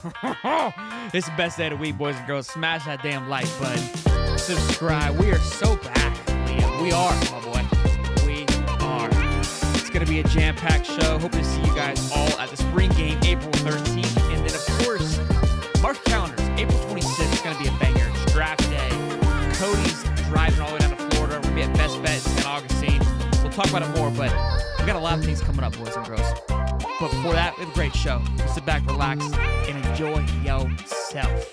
It's the best day of the week, boys and girls. Smash that damn like button. Subscribe. We are so back, Liam. We are, my boy. We are. It's going to be a jam-packed show. Hope to see you guys all at the spring game, April 13th. And then, of course, mark your calendars. April 26th is going to be a banger. It's draft day. Cody's driving all the way down to Florida. We're going to be at Best Bet in St. Augustine. We'll talk about it more, but we got a lot of things coming up, boys and girls. But before that, we have a great show. Sit back, relax, and enjoy yourself.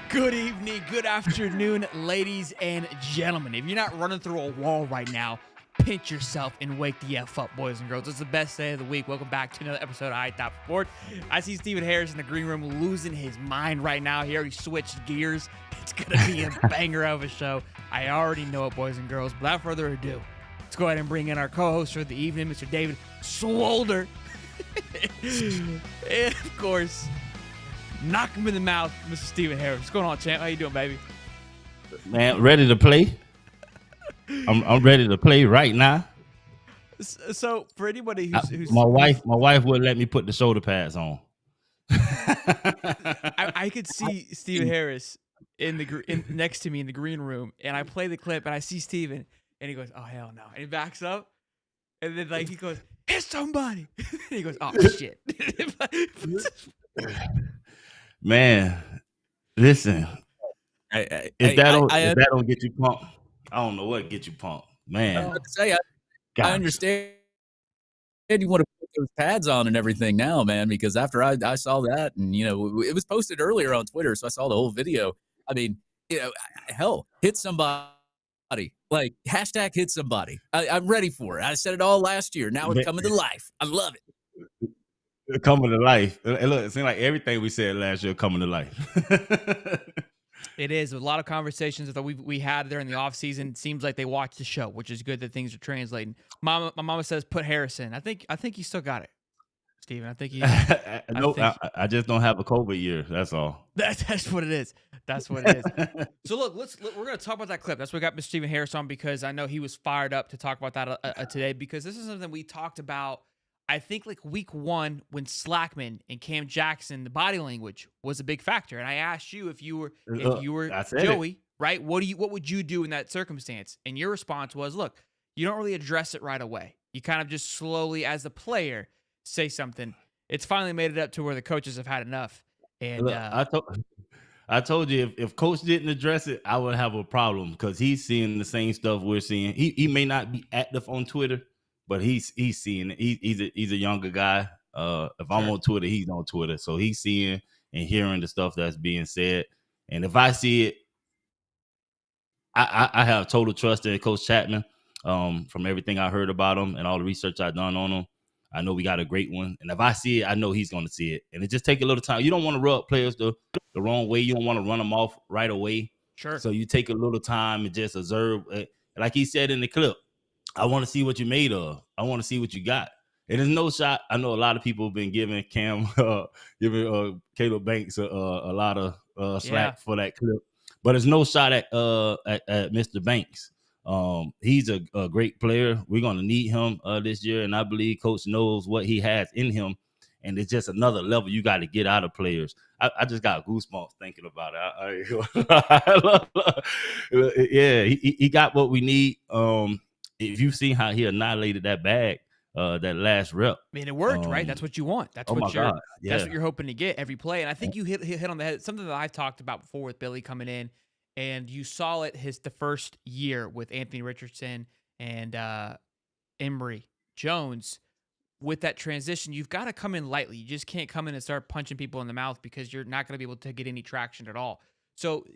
Good evening, good afternoon, ladies and gentlemen. If you're not running through a wall right now, pinch yourself and wake the F up, boys and girls. It's the best day of the week. Welcome back to another episode of I Top Sport. I see Stephen Harris in the green room losing his mind right now. He already switched gears. It's going to be a banger of a show. I already know it, boys and girls. But without further ado, let's go ahead and bring in our co-host for the evening, Mr. David Swolder. And, of course, knock him in the mouth, Mr. Stephen Harris. What's going on, champ? How you doing, baby? Man, ready to play. I'm ready to play right now. So for anybody who's my wife wouldn't let me put the shoulder pads on. I could see Stephen Harris in next to me in the green room, and I play the clip, and I see Stephen, and he goes, "Oh hell no!" And he backs up, and then he goes, "Hit somebody!" And he goes, "Oh shit!" Man, listen. If that don't get you pumped, I don't know what get you pumped, man. I understand you want to put those pads on and everything now, man, because after I saw that, and it was posted earlier on Twitter, so I saw the whole video. I mean, hell, hit somebody. Like hashtag hit somebody. I'm ready for it. I said it all last year. Now it's coming to life. I love it. Coming to life. Look, it seems like everything we said last year coming to life. It is. A lot of conversations that we had there in the offseason. Seems like they watched the show, which is good that things are translating. My mama says put Harrison. I think you still got it, Steven. I think you. I just don't have a COVID year. That's all. That's what it is. That's what it is. So look, we're gonna talk about that clip. That's what got Mr. Stephen Harris on, because I know he was fired up to talk about that today, because this is something we talked about. I think like week one when Slackman and Cam Jackson, the body language was a big factor. And I asked you if you were Joey, right? What would you do in that circumstance? And your response was, look, you don't really address it right away. You kind of just slowly, as the player, say something. It's finally made it up to where the coaches have had enough. And look, I told you if coach didn't address it, I would have a problem, because he's seeing the same stuff we're seeing. He may not be active on Twitter, but he's seeing it. He's a younger guy. If I'm on Twitter, he's on Twitter. So he's seeing and hearing the stuff that's being said. And if I see it, I have total trust in Coach Chapman. From everything I heard about him and all the research I've done on him, I know we got a great one. And if I see it, I know he's going to see it. And it just take a little time. You don't want to rub players the wrong way. You don't want to run them off right away. Sure. So you take a little time and just observe. Like he said in the clip, I want to see what you made of. I want to see what you got. And there's no shot. I know a lot of people have been giving Caleb Banks a lot of slack for that clip, but there's no shot at Mr. Banks. He's a great player. We're going to need him this year, and I believe Coach knows what he has in him, and it's just another level you got to get out of players. I just got goosebumps thinking about it. Yeah, he got what we need. If you've seen how he annihilated that bag, that last rep. I mean, it worked, right? That's what you want. That's Oh my what God, yeah. that's what you're hoping to get every play. And I think you hit on the head. Something that I've talked about before with Billy coming in, and you saw it the first year with Anthony Richardson and Emory Jones. With that transition, you've got to come in lightly. You just can't come in and start punching people in the mouth because you're not going to be able to get any traction at all. So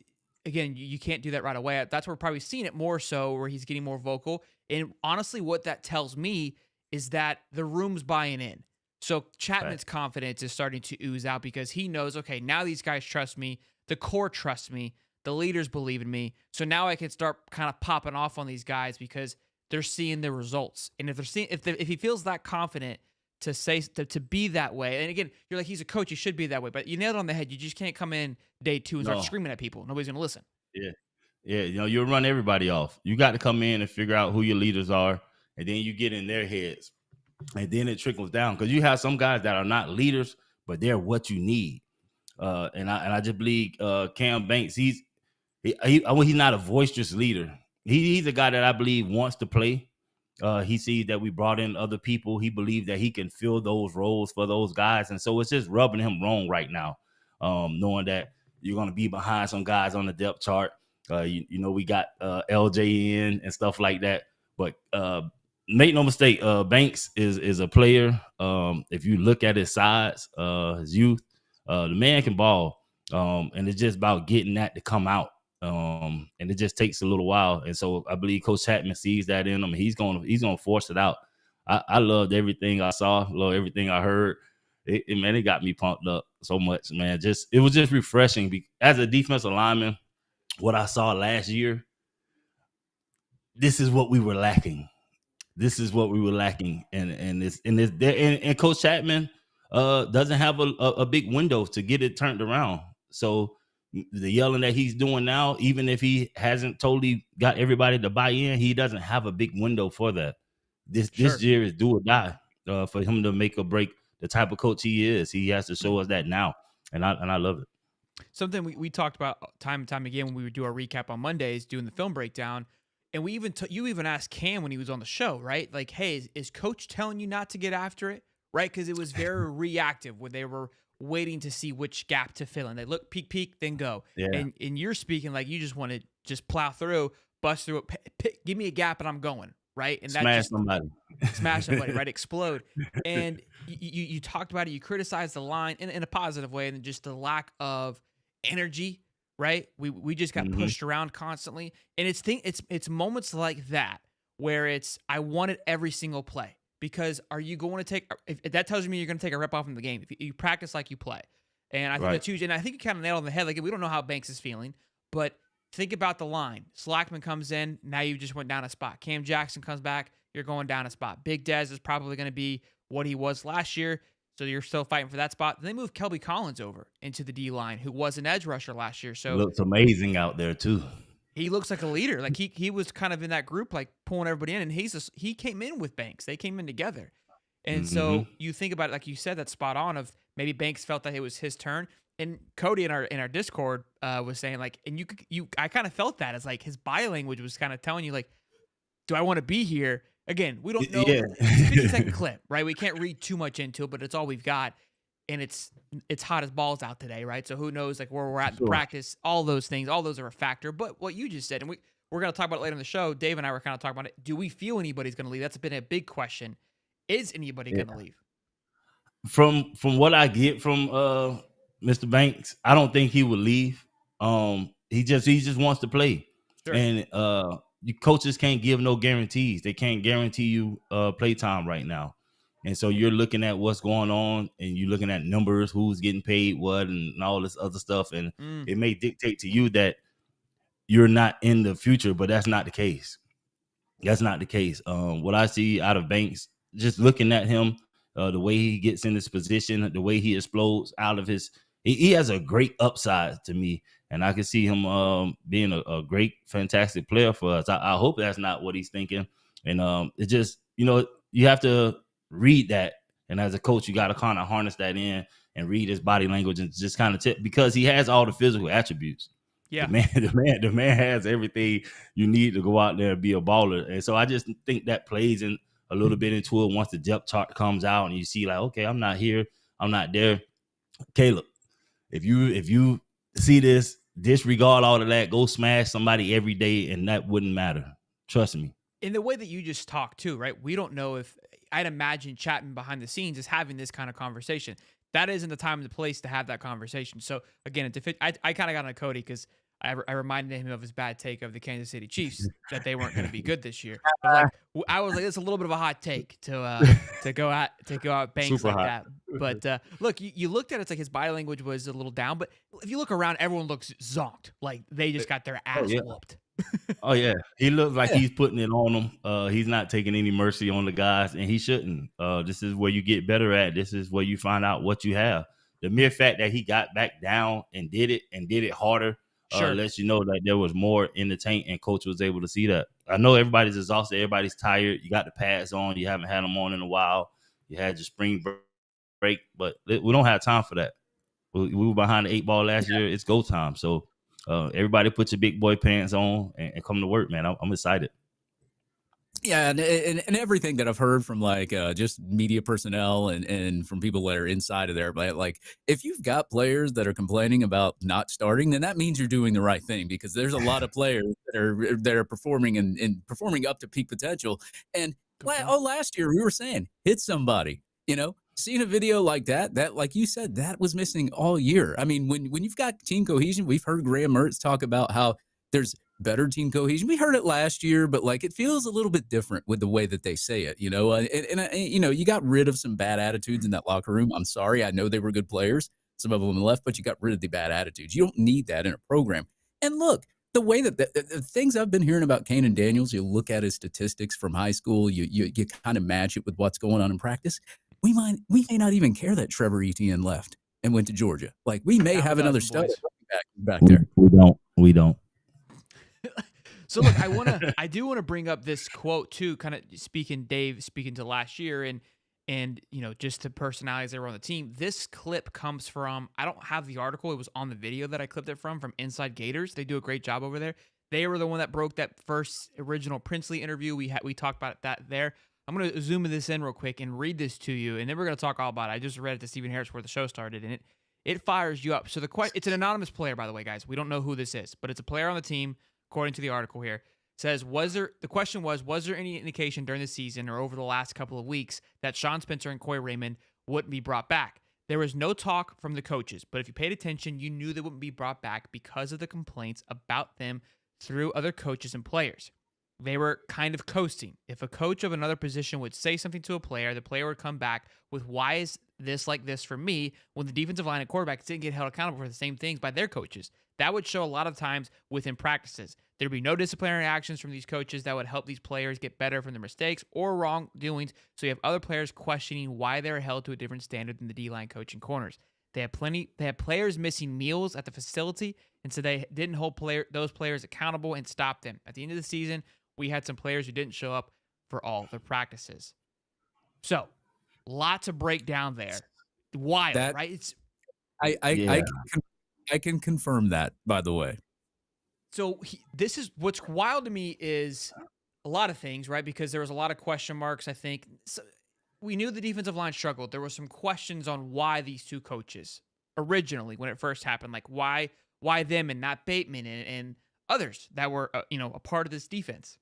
again, you can't do that right away. That's where we're probably seeing it more so where he's getting more vocal. And honestly, what that tells me is that the room's buying in. So Chapman's confidence is starting to ooze out because he knows, okay, now these guys trust me. The core trusts me. The leaders believe in me. So now I can start kind of popping off on these guys because they're seeing the results. And if they're seeing, if he feels that confident to be that way, and again, you're like, he's a coach, he should be that way, but you nailed it on the head. You just can't come in day 2 and start screaming at people. Nobody's going to listen. Yeah. Yeah. You'll run everybody off. You got to come in and figure out who your leaders are. And then you get in their heads. And then it trickles down because you have some guys that are not leaders, but they're what you need. And I just believe Cam Banks, he's not a boisterous leader. He's a guy that I believe wants to play. He sees that we brought in other people. He believes that he can fill those roles for those guys. And so it's just rubbing him wrong right now, knowing that you're going to be behind some guys on the depth chart. We got LJ in and stuff like that. But make no mistake, Banks is a player. If you look at his size, his youth, the man can ball. And it's just about getting that to come out. And it just takes a little while. And so I believe Coach Chapman sees that in him, and he's gonna force it out. I loved everything I saw, loved everything I heard. It got me pumped up so much, man. It was just refreshing. As a defensive lineman, what I saw last year, this is what we were lacking. And Coach Chapman doesn't have a big window to get it turned around. So the yelling that he's doing now, even if he hasn't totally got everybody to buy in, he doesn't have a big window for that. This year is do or die for him to make or break the type of coach he is. He has to show us that now, and I love it. Something we talked about time and time again when we would do our recap on Mondays, doing the film breakdown, and we even you even asked Cam when he was on the show, right? Like, hey, is Coach telling you not to get after it, right? Because it was very reactive when they were waiting to see which gap to fill in. They look, peek, then go. Yeah. And you're speaking like you just want to just plow through, bust through it, give me a gap and I'm going, right? And smash somebody, right? Explode. And you talked about it. You criticized the line in a positive way, and just the lack of energy, right? We just got pushed around constantly, and it's moments like that where I want it every single play. Because are you going to take – if that tells me you're going to take a rep off from the game. If you practice like you play. And I think that's huge. And I think you kind of nailed it on the head. Like, we don't know how Banks is feeling. But think about the line. Slackman comes in. Now you just went down a spot. Cam Jackson comes back. You're going down a spot. Big Dez is probably going to be what he was last year. So you're still fighting for that spot. Then they moved Kelby Collins over into the D-line, who was an edge rusher last year. So looks amazing out there too. He looks like a leader. Like he was kind of in that group, like pulling everybody in. And he came in with Banks. They came in together. And so you think about it, like you said, that's spot on. Of maybe Banks felt that it was his turn. And Cody in our Discord was saying like, and I kind of felt that as like his body language was kind of telling you like, do I want to be here? Again, we don't know. Yeah. It's a 50-second clip, right? We can't read too much into it, but it's all we've got. And it's hot as balls out today, right? So who knows like where we're at in practice, all those things, all those are a factor. But what you just said, and we're going to talk about it later in the show. Dave and I were kind of talking about it. Do we feel anybody's going to leave? That's been a big question. Is anybody going to leave? From what I get from Mr. Banks, I don't think he would leave. He just wants to play. Sure. And you coaches can't give no guarantees. They can't guarantee you play time right now. And so you're looking at what's going on, and you're looking at numbers, who's getting paid what, and all this other stuff. And it may dictate to you that you're not in the future, but that's not the case. That's not the case. What I see out of Banks, just looking at him, the way he gets in this position, the way he explodes out of he has a great upside to me. And I can see him being a great, fantastic player for us. I hope that's not what he's thinking. And it just, you have to read that, and as a coach you got to kind of harness that in and read his body language and just kind of because he has all the physical attributes. Yeah, the man has everything you need to go out there and be a baller. And so I just think that plays in a little bit into it once the depth chart comes out and you see like, okay, I'm not here, I'm not there. Caleb, if you see this, disregard all of that, go smash somebody every day, and that wouldn't matter. Trust me. In the way that you just talked too, right? We don't know if I'd imagine chatting behind the scenes is having this kind of conversation. That isn't the time and the place to have that conversation. So again, I kind of got on Cody because I reminded him of his bad take of the Kansas City Chiefs that they weren't going to be good this year. But like I was like, it's a little bit of a hot take to go out banks Super like hot. that. But look, you looked at it, it's like his body language was a little down. But if you look around, everyone looks zonked, like they just got their ass whooped. Oh yeah, he looks like he's putting it on them. He's not taking any mercy on the guys, and he shouldn't. This is where you get better at. This is where you find out what you have. The mere fact that he got back down and did it harder lets you know that there was more in the tank, and coach was able to see that. I know everybody's exhausted, everybody's tired. You got the pads on, you haven't had them on in a while. You had your spring break, but we don't have time for that. We were behind the 8 ball last year. It's go time. So everybody put your big boy pants on and come to work, man. I'm excited. Yeah, and everything that I've heard from like just media personnel and from people that are inside of there, but like if you've got players that are complaining about not starting, then that means you're doing the right thing, because there's a lot of players that are performing and performing up to peak potential. And last year we were saying hit somebody, seeing a video like that like you said, that was missing all year. I mean, when you've got team cohesion, we've heard Graham Mertz talk about how there's better team cohesion. We heard it last year, but like it feels a little bit different with the way that they say it, and you got rid of some bad attitudes in that locker room. I'm sorry. I know they were good players. Some of them left, but you got rid of the bad attitudes. You don't need that in a program. And look, the way that the things I've been hearing about Kanan Daniels, you look at his statistics from high school, you kind of match it with what's going on in practice. We may not even care that Trevor Etienne left and went to Georgia. Like we may have another stud back there. We don't. So look, I do want to bring up this quote too, kind of speaking to last year and just to personalities that were on the team. This clip comes from, I don't have the article, it was on the video that I clipped it from Inside Gators. They do a great job over there. They were the one that broke that first original Princely interview. We talked about that there. I'm going to zoom this in real quick and read this to you, and then we're going to talk all about it. I just read it to Stephen Harris before the show started, and it fires you up. So it's an anonymous player, by the way, guys. We don't know who this is, but it's a player on the team, according to the article here. Says, was there any indication during the season or over the last couple of weeks that Sean Spencer and Coy Raymond wouldn't be brought back? There was no talk from the coaches, but if you paid attention, you knew they wouldn't be brought back because of the complaints about them through other coaches and players. They were kind of coasting. If a coach of another position would say something to a player, the player would come back with, why is this like this for me, when the defensive line and quarterbacks didn't get held accountable for the same things by their coaches. That would show a lot of times within practices. There'd be no disciplinary actions from these coaches that would help these players get better from their mistakes or wrongdoings, so you have other players questioning why they're held to a different standard than the D-line coach and corners. They had players missing meals at the facility, and so they didn't hold those players accountable and stop them. At the end of the season, we had some players who didn't show up for all the practices. So, lots of breakdown there. Wild, right? It's I can confirm that, by the way. So this is what's wild to me is a lot of things, right? Because there was a lot of question marks, I think. So we knew the defensive line struggled. There were some questions on why these two coaches originally, when it first happened, like why them and not Bateman and others that were, a part of this defense.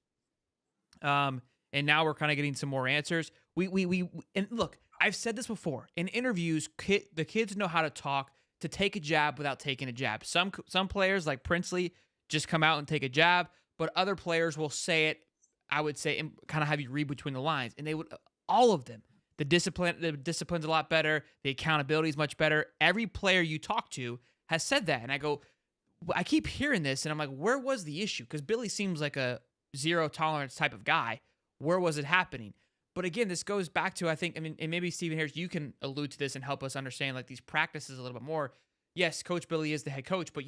And now we're kind of getting some more answers. And look, I've said this before in interviews, the kids know how to talk, to take a jab without taking a jab. Some players like Princely just come out and take a jab, but other players will say it, I would say, and kind of have you read between the lines. And they would, all of them, the discipline's a lot better. The accountability is much better. Every player you talk to has said that. And I keep hearing this and I'm like, where was the issue? Because Billy seems like a zero tolerance type of guy. Where was it happening? But again, this goes back to, I think, and maybe Stephen Harris, you can allude to this and help us understand like these practices a little bit more. Yes, Coach Billy is the head coach, but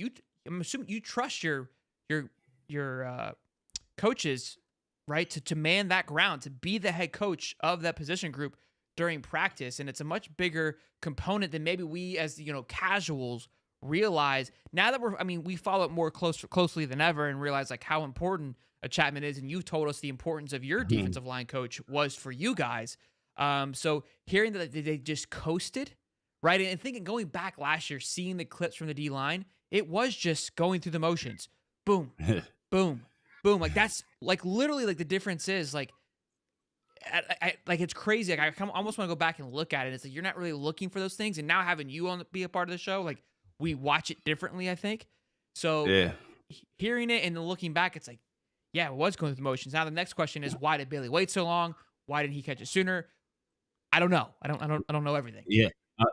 I'm assuming you trust your coaches, right, to man that ground, to be the head coach of that position group during practice, and it's a much bigger component than maybe we as casuals realize. Now that we follow it more closely than ever and realize like how important Chapman is, and you told us the importance of your Mhm. defensive line coach was for you guys. So hearing that they just coasted, right? And thinking going back last year, seeing the clips from the D line, it was just going through the motions. Boom, boom, boom. Like that's like literally like the difference is like like it's crazy. Like I almost want to go back and look at it. It's like you're not really looking for those things, and now having you on be a part of the show, like we watch it differently. I think so. Yeah. Hearing it and then looking back, it's like, yeah, it was going through the motions. Now the next question is, why did Bailey wait so long? Why didn't he catch it sooner? I don't know. I don't know everything. Yeah.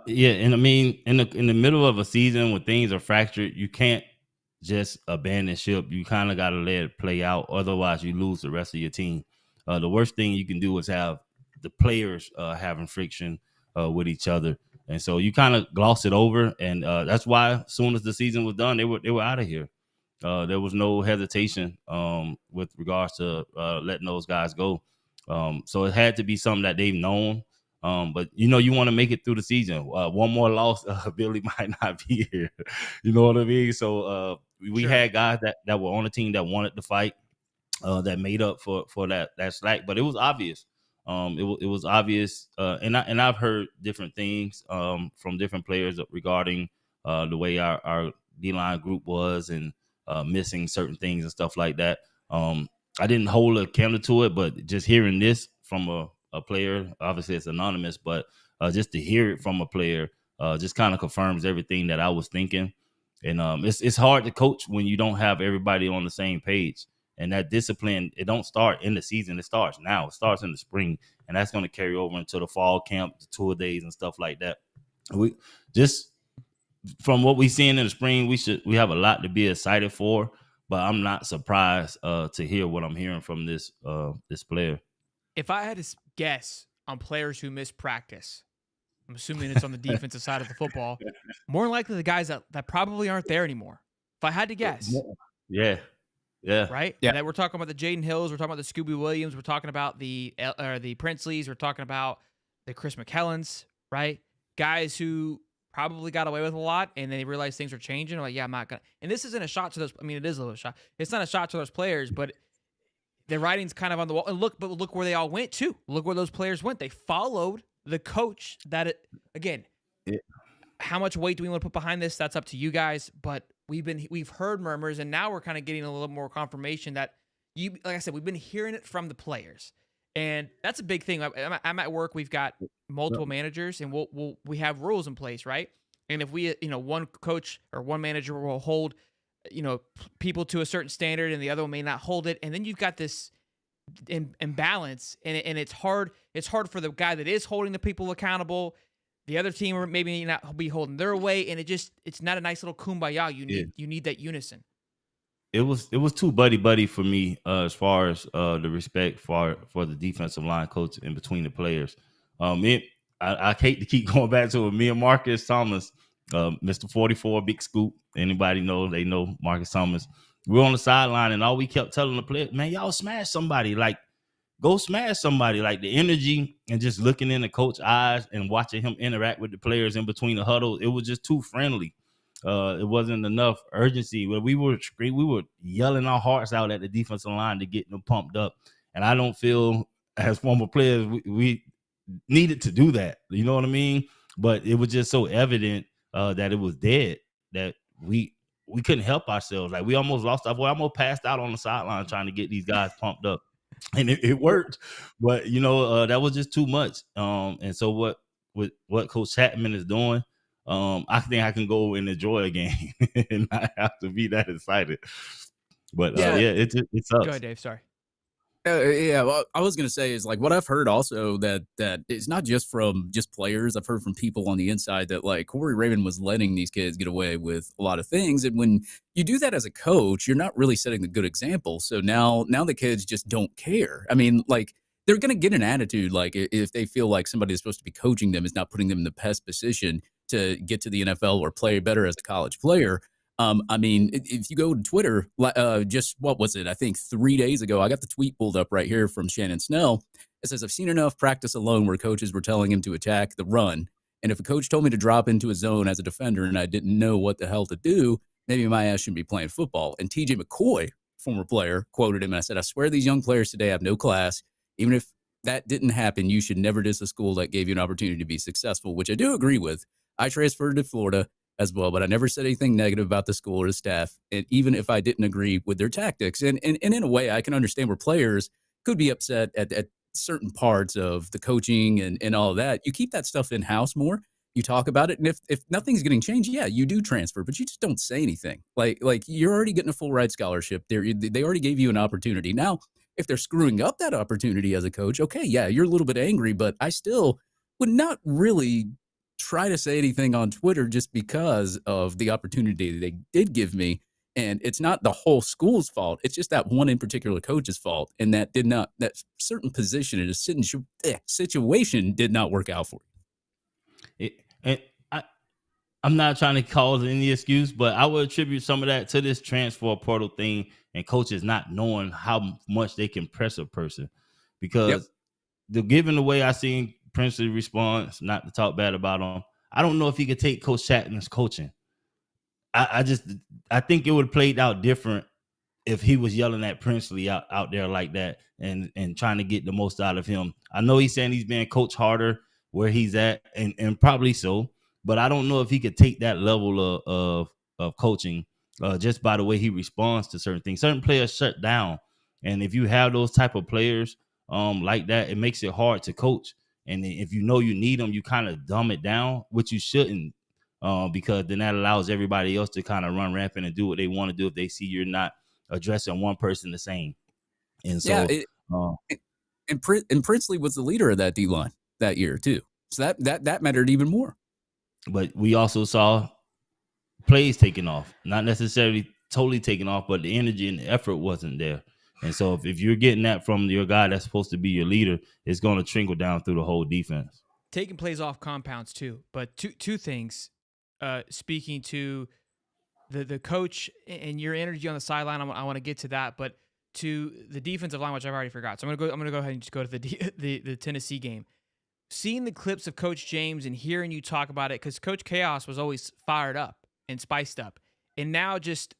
Yeah, and I mean, in the middle of a season when things are fractured, you can't just abandon ship. You kind of got to let it play out. Otherwise, you lose the rest of your team. The worst thing you can do is have the players having friction with each other, and so you kind of gloss it over. And that's why, as soon as the season was done, they were out of here. There was no hesitation with regards to letting those guys go. So it had to be something that they've known. But you want to make it through the season. One more loss, Billy might not be here. You know what I mean? So we Sure. had guys that were on the team that wanted to fight, that made up for that slack. But it was obvious. It was obvious, and I've heard different things from different players regarding the way our D-line group was and missing certain things and stuff like that. I didn't hold a candle to it, but just hearing this from a player, obviously it's anonymous, but just to hear it from a player just kind of confirms everything that I was thinking. And it's hard to coach when you don't have everybody on the same page. And that discipline, it don't start in the season. It starts now. It starts in the spring, and that's going to carry over into the fall camp, the tour days, and stuff like that. We just from what we seen in the spring, we have a lot to be excited for. But I'm not surprised to hear what I'm hearing from this player. If I had to guess on players who miss practice, I'm assuming it's on the defensive side of the football. More than likely, the guys that probably aren't there anymore. If I had to guess, Yeah. right? Yeah. And that we're talking about the Jaden Hills, we're talking about the Scooby Williams, we're talking about the Princeleys, we're talking about the Chris McKellens, right? Guys who probably got away with a lot, and they realized things were changing. They're like, yeah, I'm not gonna. And this isn't a shot to those. I mean, it is a little shot. It's not a shot to those players, but the writing's kind of on the wall. And look where they all went too. Look where those players went. They followed the coach. Again. Yeah. How much weight do we want to put behind this? That's up to you guys. But we've heard murmurs, and now we're kind of getting a little more confirmation that like I said, we've been hearing it from the players, and that's a big thing. I'm at work. We've got multiple managers, and we have rules in place, right? And if we, one coach or one manager will hold, people to a certain standard, and the other one may not hold it, and then you've got this imbalance, and it's hard. It's hard for the guy that is holding the people accountable. The other team or maybe not be holding their way, and it's not a nice little kumbaya. You need that unison. It was too buddy for me as far as the respect for the defensive line coach in between the players. I hate to keep going back to it. Me and Marcus Thomas, Mr. 44, Big Scoop. Anybody know? They know Marcus Thomas. We're on the sideline, and all we kept telling the players, man, y'all smash somebody. Like, go smash somebody. Like, the energy and just looking in the coach's eyes and watching him interact with the players in between the huddle, it was just too friendly. It wasn't enough urgency. We were yelling our hearts out at the defensive line to get them pumped up. And I don't feel as former players we needed to do that. You know what I mean? But it was just so evident that it was dead that we couldn't help ourselves. Like, we almost lost our voice. I almost passed out on the sideline trying to get these guys pumped up. And it worked, but that was just too much. And so what Coach Chapman is doing, I think I can go and enjoy a game and not have to be that excited. But it sucks. Go ahead, Dave. Sorry. Yeah, well, I was going to say is like what I've heard also that it's not just from just players. I've heard from people on the inside that like Corey Raymond was letting these kids get away with a lot of things. And when you do that as a coach, you're not really setting a good example. So now the kids just don't care. I mean, like they're going to get an attitude like if they feel like somebody that's supposed to be coaching them is not putting them in the best position to get to the NFL or play better as a college player. I mean, if you go to Twitter, just what was it? I think 3 days ago, I got the tweet pulled up right here from Shannon Snell. It says, I've seen enough practice alone where coaches were telling him to attack the run. And if a coach told me to drop into a zone as a defender and I didn't know what the hell to do, maybe my ass shouldn't be playing football. And TJ McCoy former player, quoted him. And I said, I swear these young players today have no class. Even if that didn't happen, you should never diss a school that gave you an opportunity to be successful, which I do agree with. I transferred to Florida as well, but I never said anything negative about the school or the staff. And even if I didn't agree with their tactics, and in a way, I can understand where players could be upset at certain parts of the coaching and all of that. You keep that stuff in house more. You talk about it, and if nothing's getting changed, yeah, you do transfer, but you just don't say anything. Like you're already getting a full ride scholarship. They already gave you an opportunity. Now, if they're screwing up that opportunity as a coach, okay, yeah, you're a little bit angry, but I still would not really try to say anything on Twitter just because of the opportunity they did give me. And it's not the whole school's fault. It's just that one in particular coach's fault. And that certain position in a situation did not work out for you. I'm not trying to cause any excuse, but I would attribute some of that to this transfer portal thing and coaches not knowing how much they can press a person. Because given the way I seen Princely respond, not to talk bad about him, I don't know if he could take Coach Chatton's coaching. I think it would have played out different if he was yelling at Princely out there like that and trying to get the most out of him. I know he's saying he's being coached harder where he's at, and probably so, but I don't know if he could take that level of coaching just by the way he responds to certain things. Certain players shut down, and if you have those type of players like that, it makes it hard to coach. And if you know you need them, you kind of dumb it down, which you shouldn't, because then that allows everybody else to kind of run rampant and do what they want to do if they see you're not addressing one person the same. And so, and Princely was the leader of that D line that year too. So that mattered even more. But we also saw plays taking off, not necessarily totally taking off, but the energy and the effort wasn't there. And so if you're getting that from your guy that's supposed to be your leader, it's going to trickle down through the whole defense. Taking plays off compounds too. But two things, speaking to the coach and your energy on the sideline, I want to get to that, but to the defensive line, which I've already forgot. So I'm gonna go ahead and just go to the Tennessee game. Seeing the clips of Coach James and hearing you talk about it, because Coach Chaos was always fired up and spiced up, and now just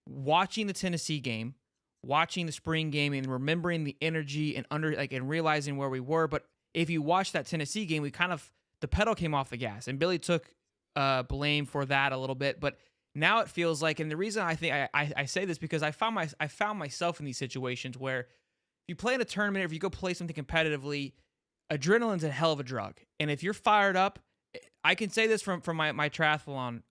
watching the Tennessee game, watching the spring game, and remembering the energy and realizing where we were. But if you watch that Tennessee game, the pedal came off the gas, and Billy took blame for that a little bit, but now it feels like, and the reason I think I say this because I found myself in these situations where if you play in a tournament, or if you go play something competitively, adrenaline's a hell of a drug. And if you're fired up, I can say this from my triathlon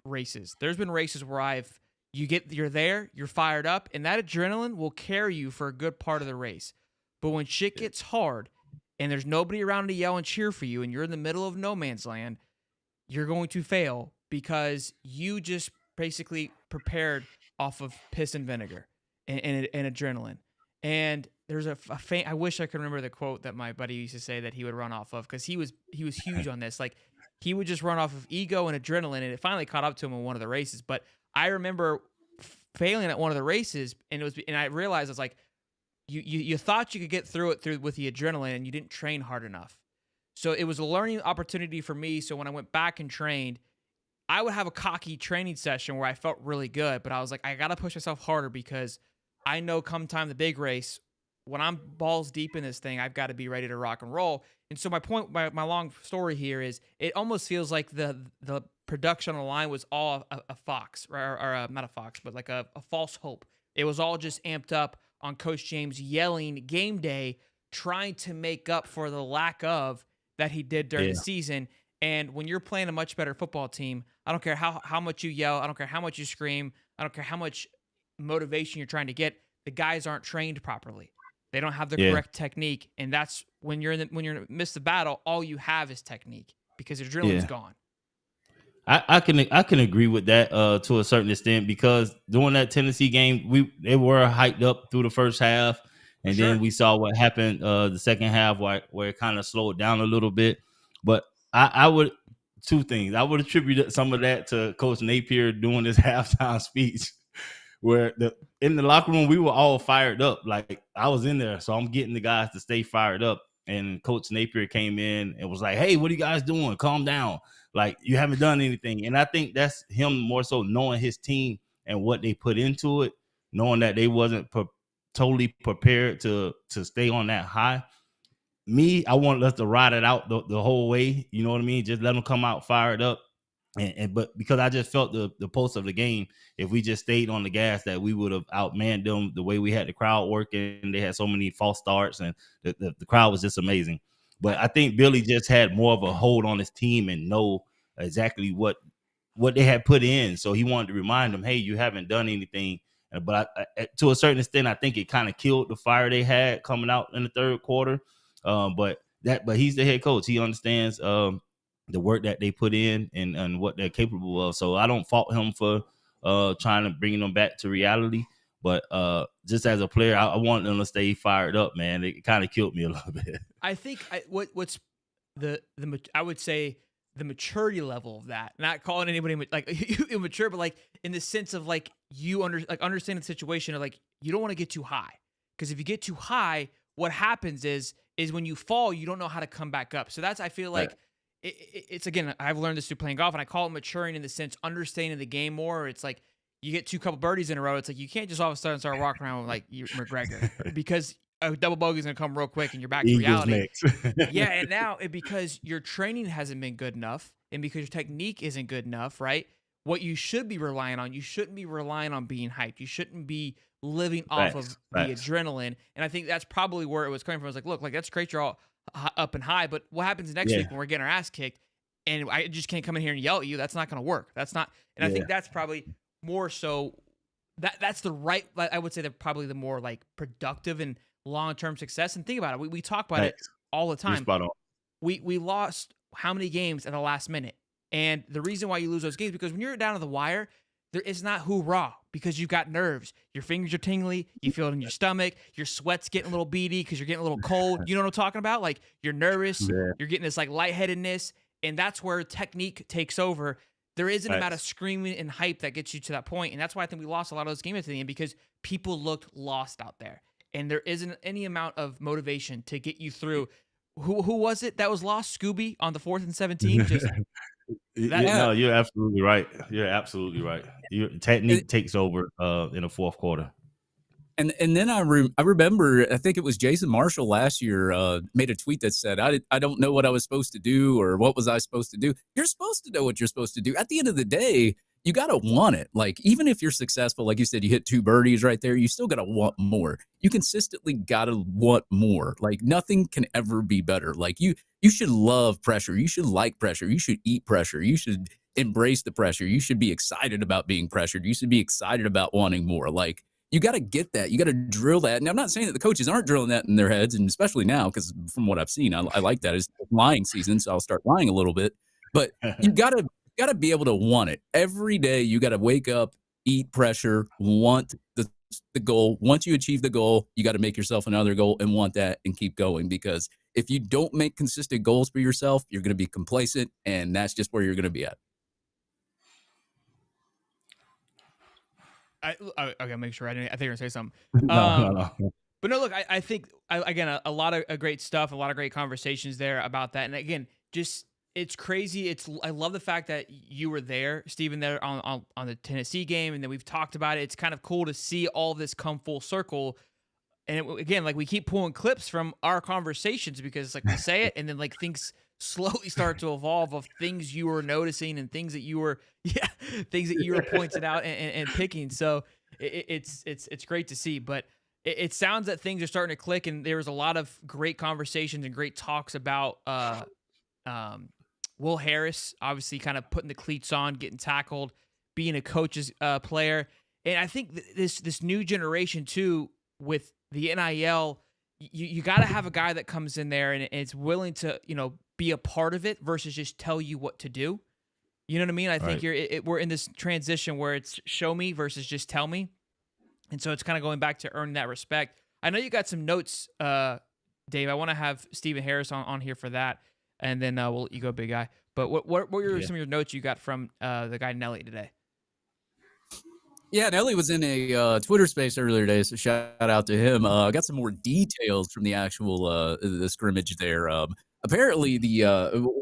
races. There's been races where you're there, you're fired up, and that adrenaline will carry you for a good part of the race. But when shit gets hard and there's nobody around to yell and cheer for you, and you're in the middle of no man's land, you're going to fail because you just basically prepared off of piss and vinegar and adrenaline. And there's I wish I could remember the quote that my buddy used to say that he would run off of, because he was huge on this. Like, he would just run off of ego and adrenaline, and it finally caught up to him in one of the races. But I remember failing at one of the races, and I realized, I was like, you thought you could get through it with the adrenaline, and you didn't train hard enough. So it was a learning opportunity for me. So when I went back and trained, I would have a cocky training session where I felt really good, but I was like, I got to push myself harder, because I know come time the big race, when I'm balls deep in this thing, I've got to be ready to rock and roll. And so my long story here is, it almost feels like the production on the line was all a fox, or not a fox, but like a false hope. It was all just amped up on Coach James yelling game day, trying to make up for the lack of that he did during the season. And when you're playing a much better football team, I don't care how much you yell, I don't care how much you scream, I don't care how much motivation you're trying to get, the guys aren't trained properly. They don't have the correct technique, and that's when you're miss the battle, all you have is technique, because adrenaline's gone. I can agree with that to a certain extent, because during that Tennessee game, they were hyped up through the first half, and then we saw what happened the second half where it kind of slowed down a little bit. But I would two things. I would attribute some of that to Coach Napier doing his halftime speech, where in the locker room we were all fired up. Like, I was in there, so I'm getting the guys to stay fired up. And Coach Napier came in and was like, "Hey, what are you guys doing? Calm down. Like, you haven't done anything." And I think that's him more so knowing his team and what they put into it. knowing that they wasn't totally prepared to stay on that high. I want us to ride it out the whole way. You know what I mean? Just let them come out fired up. But because I just felt the pulse of the game, if we just stayed on the gas, that we would have outmanned them the way we had the crowd working. They had so many false starts, and the crowd was just amazing. But I think Billy just had more of a hold on his team and know exactly what they had put in. So he wanted to remind them, hey, you haven't done anything. But to a certain extent, I think it kind of killed the fire they had coming out in the third quarter. But he's the head coach. He understands the work that they put in and what they're capable of. So I don't fault him for trying to bring them back to reality. But just as a player, I want them to stay fired up, man. It kind of killed me a little bit. I think what's I would say the maturity level of that, not calling anybody like immature, but like in the sense of like you understand the situation of like you don't want to get too high, because if you get too high, what happens is when you fall, you don't know how to come back up. So I feel like it's again, I've learned this through playing golf, and I call it maturing in the sense understanding the game more. It's like you get couple birdies in a row. It's like you can't just all of a sudden start walking around like you McGregor because a double bogey is gonna come real quick and you're back to reality. Yeah, and because your training hasn't been good enough, and because your technique isn't good enough, right? What you should be relying on, you shouldn't be relying on being hyped. You shouldn't be living off of the adrenaline. And I think that's probably where it was coming from. I was like, look, like that's great, you're all up and high, but what happens next week when we're getting our ass kicked and I just can't come in here and yell at you? That's not going to work. That's not. And I think that's probably more so that's the right, I would say, that probably the more like productive and long-term success. And think about it. We talk about it all the time. We lost how many games at the last minute? And the reason why you lose those games, because when you're down to the wire, it's not hoorah, because you've got nerves. Your fingers are tingly. You feel it in your stomach. Your sweat's getting a little beady because you're getting a little cold. You know what I'm talking about? Like you're nervous. Yeah. You're getting this like lightheadedness. And that's where technique takes over. There is an amount of screaming and hype that gets you to that point. And that's why I think we lost a lot of those games at the end, because people looked lost out there. And there isn't any amount of motivation to get you through. Who was it that was lost? Scooby on the 4th and 17? No, you're absolutely right. You're absolutely right. Your technique takes over in the fourth quarter. And then I remember, I think it was Jason Marshall last year made a tweet that said, I don't know what I was supposed to do, or what was I supposed to do. You're supposed to know what you're supposed to do. At the end of the day, you got to want it. Like, even if you're successful, like you said, you hit 2 birdies right there, you still got to want more. You consistently got to want more. Like, nothing can ever be better. Like, you should love pressure. You should like pressure. You should eat pressure. You should embrace the pressure. You should be excited about being pressured. You should be excited about wanting more. Like, you got to get that. You got to drill that. And I'm not saying that the coaches aren't drilling that in their heads, and especially now, because from what I've seen, I like that. It's lying season, so I'll start lying a little bit. But you got to be able to want it every day. You got to wake up, eat pressure, want the goal. Once you achieve the goal, you got to make yourself another goal and want that and keep going. Because if you don't make consistent goals for yourself, you're going to be complacent, and that's just where you're going to be at. Okay, make sure I think you're gonna say something. No. But no, look, I think again a lot of great stuff, a lot of great conversations there about that, and again, just it's crazy. I love the fact that you were there, Steven, there on the Tennessee game, and then we've talked about it. It's kind of cool to see all this come full circle. And again, like we keep pulling clips from our conversations because like we say it, and then like things slowly start to evolve of things you were noticing and things that you were pointing out and picking. So it's great to see. But it sounds that things are starting to click, and there was a lot of great conversations and great talks about Will Harris, obviously kind of putting the cleats on, getting tackled, being a coach's player. And I think this new generation too, with the NIL, you got to have a guy that comes in there and is willing to, be a part of it versus just tell you what to do. You know what I mean? I think we're in this transition where it's show me versus just tell me. And so it's kind of going back to earn that respect. I know you got some notes, Dave. I want to have Stephen Harris on here for that. And then we'll let you go, big guy. But what were some of your notes you got from the guy Nelly today? Yeah, Nelly was in a Twitter space earlier today, so shout out to him. I got some more details from the actual the scrimmage there. Apparently,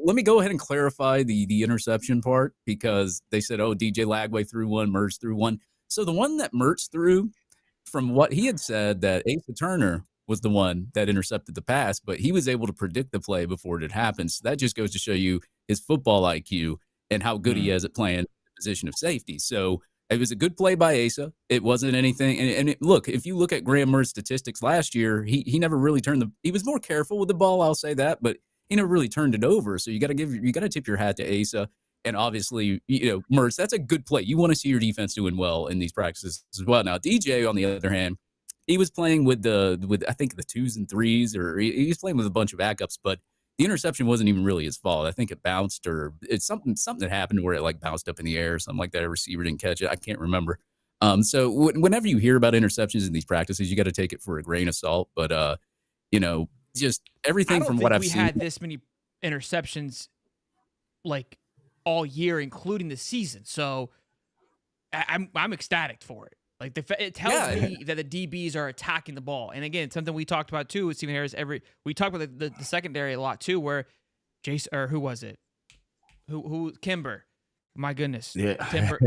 let me go ahead and clarify the interception part, because they said, DJ Lagway threw one, Mertz threw one. So the one that Mertz threw, from what he had said, that Asa Turner was the one that intercepted the pass, but he was able to predict the play before it had happened. So that just goes to show you his football IQ and how good he is at playing the position of safety. So it was a good play by Asa. It wasn't anything. And look, if you look at Graham Mertz's statistics last year, he never really he was more careful with the ball, I'll say that, but he never really turned it over. So you got to tip your hat to Asa. And obviously, Mertz, that's a good play. You want to see your defense doing well in these practices as well. Now, DJ, on the other hand, he was playing with I think the 2s and 3s, or he was playing with a bunch of backups, but the interception wasn't even really his fault. I think it bounced, or it's something that happened where it like bounced up in the air or something like that. A receiver didn't catch it. I can't remember. So whenever you hear about interceptions in these practices, you got to take it for a grain of salt. But just everything from what I've seen, we had this many interceptions like all year, including the season. So I'm ecstatic for it. Like it tells me that the DBs are attacking the ball. And again, something we talked about too with Stephen Harris. We talked about the secondary a lot too, where Jason, or who was it? Who Kimber? My goodness, yeah.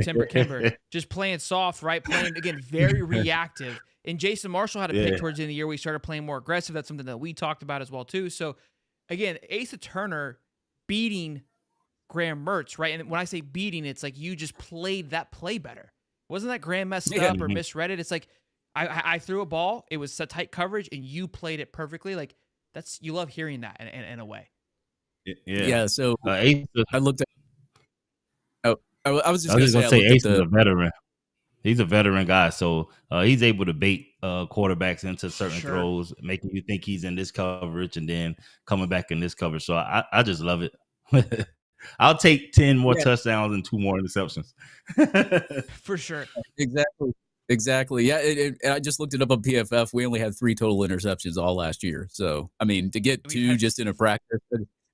Timber Kimber, just playing soft, right? Playing again, very reactive. And Jason Marshall had a pick towards the end of the year. We started playing more aggressive. That's something that we talked about as well too. So again, Asa Turner beating Graham Mertz, right? And when I say beating, it's like you just played that play better. Wasn't that Graham messed up or misread it? It's like I threw a ball, it was a tight coverage, and you played it perfectly. Like you love hearing that in a way. Yeah. So Asa, I looked at. Oh, I was just going to say Asa's a veteran. He's a veteran guy, so he's able to bait quarterbacks into certain throws, making you think he's in this coverage and then coming back in this coverage. So I just love it. I'll take 10 more touchdowns and 2 more interceptions. For sure. Exactly. Yeah, I just looked it up on PFF. We only had 3 total interceptions all last year. So, I mean, to get 2 just in a practice,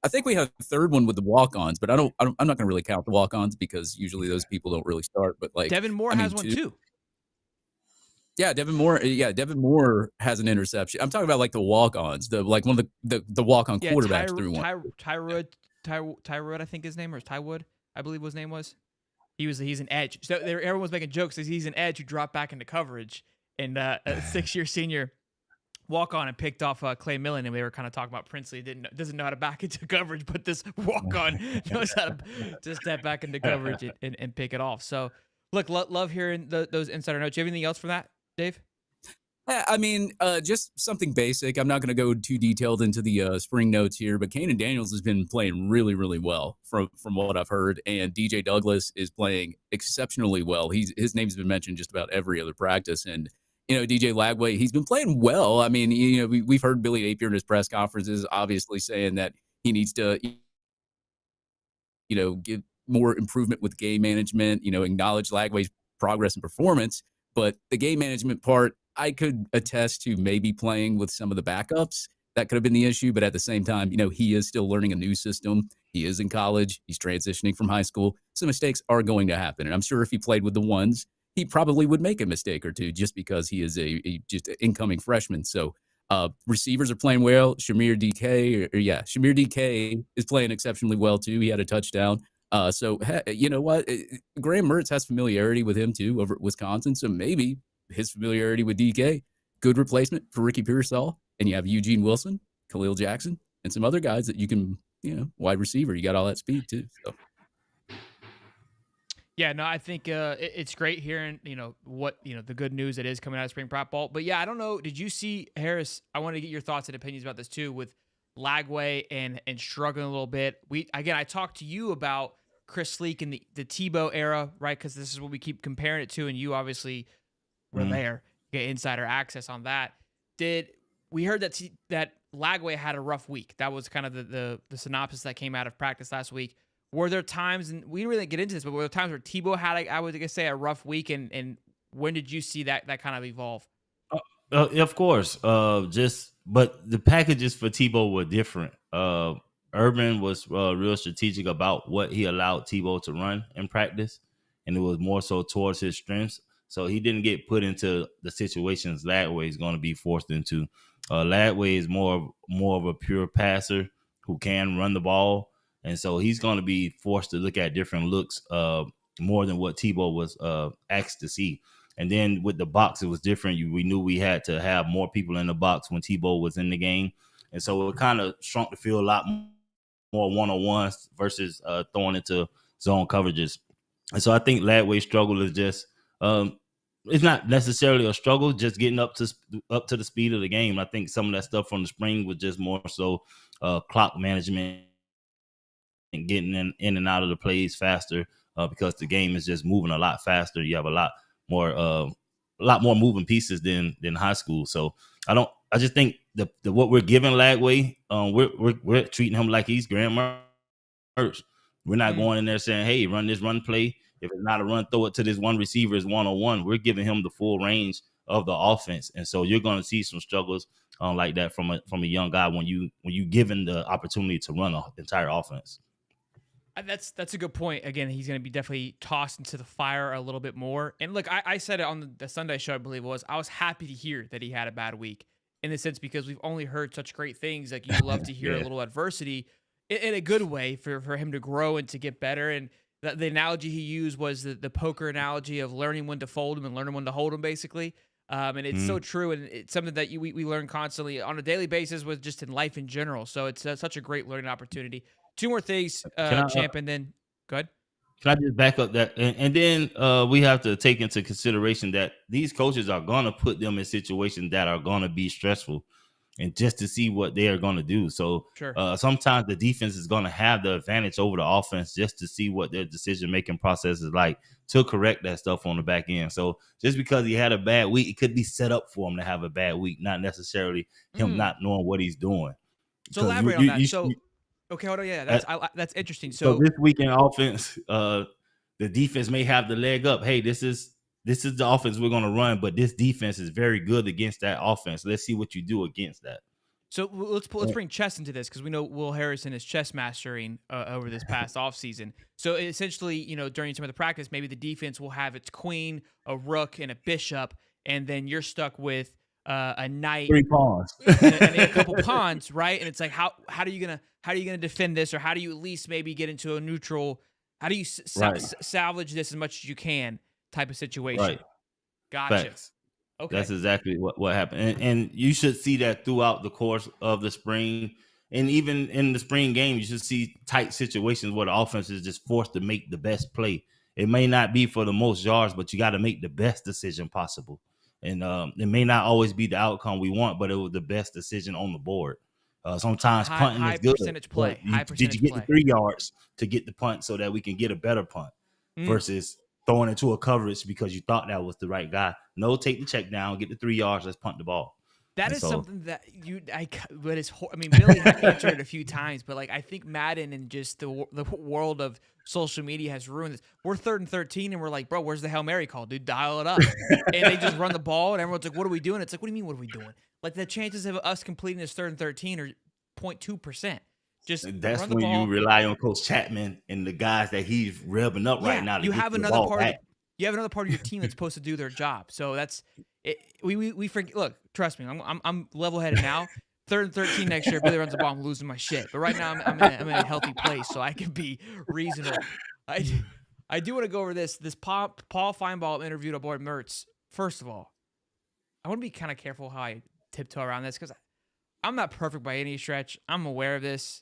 I think we had a third one with the walk-ons, but I'm not going to really count the walk-ons because usually those people don't really start. But like Devin Moore has one too. Yeah, Devin Moore has an interception. I'm talking about like the walk-ons, one of the walk-on quarterbacks threw one. Tyrod, I think his name, or Tywood, I believe his name was. He's an edge. So everyone was making jokes because he's an edge who dropped back into coverage, and a 6-year senior walk on and picked off Clay Millen, and we were kind of talking about Princely doesn't know how to back into coverage, but this walk on knows how to just step back into coverage and pick it off. So look, love hearing those insider notes. Do you have anything else for that, Dave? I mean, just something basic. I'm not going to go too detailed into the spring notes here, but Kanan Daniels has been playing really, really well from what I've heard, and DJ Douglas is playing exceptionally well. His name's been mentioned just about every other practice, and DJ Lagway, he's been playing well. I mean, we've heard Billy Napier in his press conferences obviously saying that he needs to, give more improvement with game management. Acknowledge Lagway's progress and performance, but the game management part, I could attest to maybe playing with some of the backups. That could have been the issue, but at the same time, he is still learning a new system. He is in college. He's transitioning from high school. Some mistakes are going to happen, and I'm sure if he played with the ones, he probably would make a mistake or two just because he is just an incoming freshman. So receivers are playing well. Shamir DK is playing exceptionally well too. He had a touchdown. So you know what? Graham Mertz has familiarity with him too over at Wisconsin. So maybe his familiarity with DK, good replacement for Ricky Pearsall. And you have Eugene Wilson, Khalil Jackson, and some other guys that you can, wide receiver. You got all that speed too. So. Yeah, no, I think it's great hearing, what, the good news that is coming out of spring prep ball. But yeah, I don't know. Did you see, Harris, I want to get your thoughts and opinions about this too, with Lagway and struggling a little bit. I talked to you about Chris Sleek in the Tebow era, right? Because this is what we keep comparing it to, and you obviously were there, get insider access on that. We heard that Lagway had a rough week? That was kind of the synopsis that came out of practice last week. Were there times, and we didn't really get into this, but were there times where Tebow had, I would say, a rough week, and when did you see that kind of evolve? Of course, but the packages for Tebow were different. Urban was real strategic about what he allowed Tebow to run in practice, and it was more so towards his strengths. So he didn't get put into the situations Lagway is going to be forced into. Lagway is more of a pure passer who can run the ball, and so he's going to be forced to look at different looks more than what Tebow was asked to see. And then with the box, it was different. We knew we had to have more people in the box when Tebow was in the game. And so it kind of shrunk the field a lot more one-on-ones versus throwing into zone coverages. And so I think Ladway's struggle is just it's not necessarily a struggle, just getting up to the speed of the game. I think some of that stuff from the spring was just more so clock management and getting in and out of the plays faster because the game is just moving a lot faster. You have a lot more moving pieces than high school. So I just think the what we're giving Lagway, we're treating him like he's Graham Mertz. We're not going in there saying, hey, run this run play. If it's not a run, throw it to this one receiver is one-on-one. We're giving him the full range of the offense. And so you're going to see some struggles like that from a young guy when you given the opportunity to run an entire offense. That's a good point. Again, he's going to be definitely tossed into the fire a little bit more. And look, I said it on the Sunday show, I believe it was. I was happy to hear that he had a bad week in the sense because we've only heard such great things. Like, you love to hear a little adversity in a good way for him to grow and to get better. And the analogy he used was the poker analogy of learning when to fold him and learning when to hold him, basically. And it's so true. And it's something that we learn constantly on a daily basis with just in life in general. So it's such a great learning opportunity. Two more things, Champ, and then go ahead. Can I just back up that? And then we have to take into consideration that these coaches are going to put them in situations that are going to be stressful and just to see what they are going to do. So sometimes the defense is going to have the advantage over the offense just to see what their decision-making process is like to correct that stuff on the back end. So just because he had a bad week, it could be set up for him to have a bad week, not necessarily him not knowing what he's doing. So elaborate on that. Okay, hold on. Yeah, that's interesting. So this week in offense, the defense may have the leg up. Hey, this is the offense we're going to run, but this defense is very good against that offense. Let's see what you do against that. So let's bring chess into this because we know Will Harrison is chess mastering over this past offseason. So essentially, during some of the practice, maybe the defense will have its queen, a rook, and a bishop, and then you're stuck with a knight, 3 pawns, and a couple pawns, right? And it's like, how are you gonna defend this, or how do you at least maybe get into a neutral? How do you salvage this as much as you can type of situation? Right. Gotcha. Facts. Okay, that's exactly what happened, and you should see that throughout the course of the spring, and even in the spring game, you should see tight situations where the offense is just forced to make the best play. It may not be for the most yards, but you got to make the best decision possible. And it may not always be the outcome we want, but it was the best decision on the board. Sometimes punting is good. Percentage play. Did you get the 3 yards to get the punt so that we can get a better punt versus throwing into a coverage because you thought that was the right guy? No, take the check down, get the 3 yards, let's punt the ball. That is something that Billy had answered it a few times, but I think Madden and just the world of social media has ruined this. We're 3rd and 13, and we're like, bro, where's the Hail Mary call, dude? Dial it up. And they just run the ball, and everyone's like, what are we doing? It's like, what do you mean, what are we doing? The chances of us completing this 3rd and 13 are 0.2%. That's when you rely on Coach Chapman and the guys that he's revving up right now. You have another part. You have another part of your team that's supposed to do their job. So that's it. We forget. Look, trust me, I'm level headed now. 3rd and 13 next year, Billy runs the ball, I'm losing my shit. But right now, I'm in a healthy place, so I can be reasonable. I do want to go over this Paul Feinbaum interviewed aboard Mertz. First of all, I want to be kind of careful how I tiptoe around this because I'm not perfect by any stretch. I'm aware of this.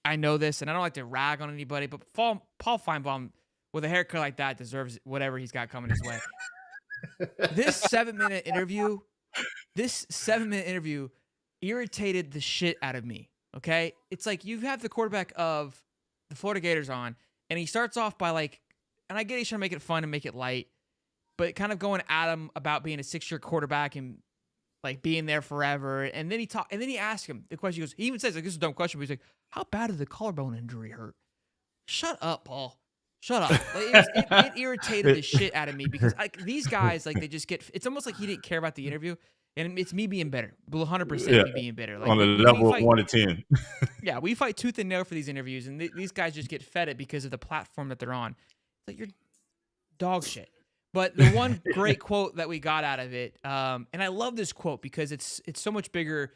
I know this, and I don't like to rag on anybody, but Paul Feinbaum, with a haircut like that, deserves whatever he's got coming his way. This 7-minute interview irritated the shit out of me, okay? It's like you have the quarterback of the Florida Gators on, and he starts off by and I get he's trying to make it fun and make it light, but kind of going at him about being a 6-year quarterback and being there forever. And then he asks him the question. He even says, this is a dumb question, but he's like, how bad did the collarbone injury hurt? Shut up, Paul. Shut up. It irritated the shit out of me because these guys, they just get, it's almost like he didn't care about the interview. And it's me being better. 100% me being better. On a level of 1 to 10. Yeah, we fight tooth and nail for these interviews. And these guys just get fed it because of the platform that they're on. It's like, you're dog shit. But the one great quote that we got out of it, and I love this quote because it's so much bigger.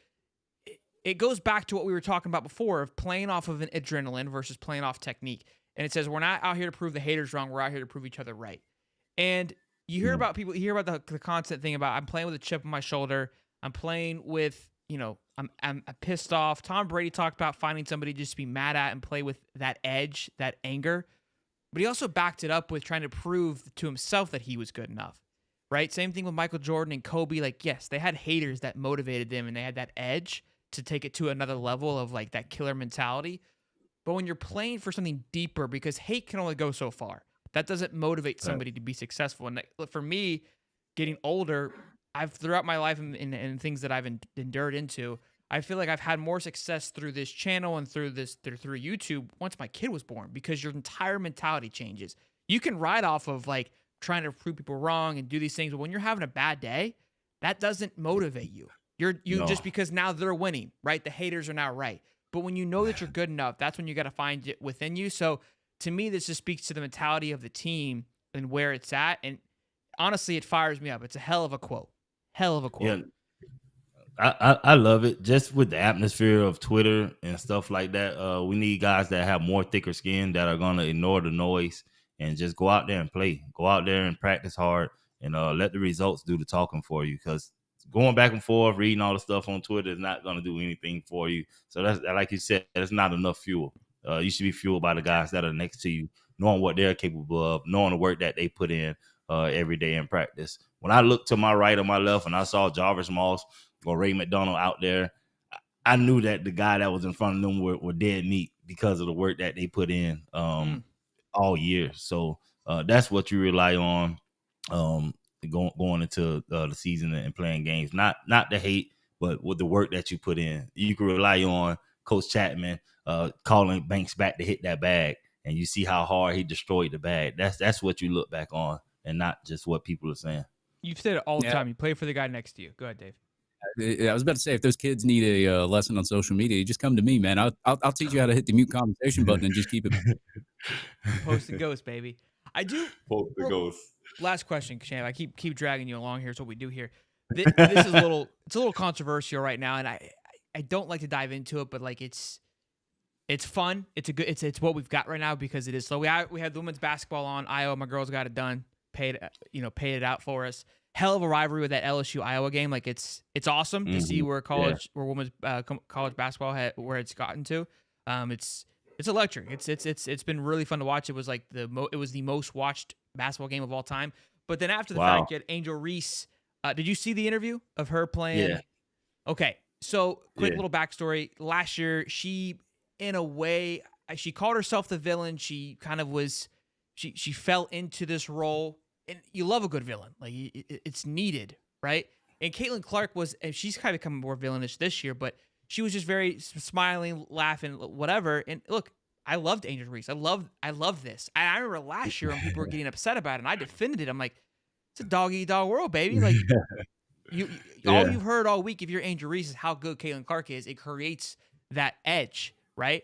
It goes back to what we were talking about before of playing off of an adrenaline versus playing off technique. And it says, we're not out here to prove the haters wrong. We're out here to prove each other right. And you hear about people, you hear about the constant thing about I'm playing with a chip on my shoulder. I'm playing with, I'm pissed off. Tom Brady talked about finding somebody just to be mad at and play with that edge, that anger. But he also backed it up with trying to prove to himself that he was good enough, right? Same thing with Michael Jordan and Kobe. Like, yes, they had haters that motivated them and they had that edge to take it to another level of like that killer mentality. But when you're playing for something deeper, because hate can only go so far, that doesn't motivate somebody to be successful. And for me, getting older, I've throughout my life and things that I've endured into, I feel like I've had more success through this channel and through YouTube once my kid was born, because your entire mentality changes. You can ride off of like trying to prove people wrong and do these things, but when you're having a bad day, that doesn't motivate you. Just because now they're winning, right? The haters are now right. But when you know that you're good enough, that's when you got to find it within you. So to me, this just speaks to the mentality of the team and where it's at. And honestly, it fires me up. It's a hell of a quote. Hell of a quote. Yeah. I love it. Just with the atmosphere of Twitter and stuff like that, we need guys that have more thicker skin, that are gonna ignore the noise and just go out there and play. Go out there and practice hard, and let the results do the talking for you. Because going back and forth, reading all the stuff on Twitter is not gonna do anything for you. So that's, like you said, that's not enough fuel. You should be fueled by the guys that are next to you, knowing what they're capable of, knowing the work that they put in every day in practice. When I looked to my right or my left and I saw Jarvis Moss or Ray McDonald out there, I knew that the guy that was in front of them were dead meat because of the work that they put in all year. So that's what you rely on going into the season and playing games. Not the hate, but with the work that you put in. You can rely on Coach Chapman calling Banks back to hit that bag, and you see how hard he destroyed the bag. That's what you look back on, and not just what people are saying. You've said it all the time. You play for the guy next to you. Go ahead, Dave. I was about to say, if those kids need a lesson on social media, you just come to me, man. I'll teach you how to hit the mute conversation button and just keep it. Post the ghost, baby. I do. Post the ghost. Last question, Shane. I keep dragging you along here. It's what we do here. This is it's a little controversial right now, and I don't like to dive into it, but like it's fun. It's what we've got right now because it is. So we had the women's basketball on. Iowa, my girls got it done. Paid it out for us. Hell of a rivalry with that LSU Iowa game. Like it's awesome to see where women's college basketball where it's gotten to. It's electric. It's been really fun to watch. It was like it was the most watched basketball game of all time. But then after the fact, you had Angel Reese. Did you see the interview of her playing? Yeah. Okay, so quick little backstory. Last year, she in a way she called herself the villain. She kind of was. She fell into this role. And you love a good villain. Like, it's needed, right? And Caitlin Clark she's kind of becoming more villainous this year, but she was just very smiling, laughing, whatever. And look, I loved Angel Reese. I love this. I remember last year when people were getting upset about it, and I defended it. I'm like, it's a dog-eat-dog world, baby. Like, all you've heard all week if you're Angel Reese is how good Caitlin Clark is. It creates that edge, right?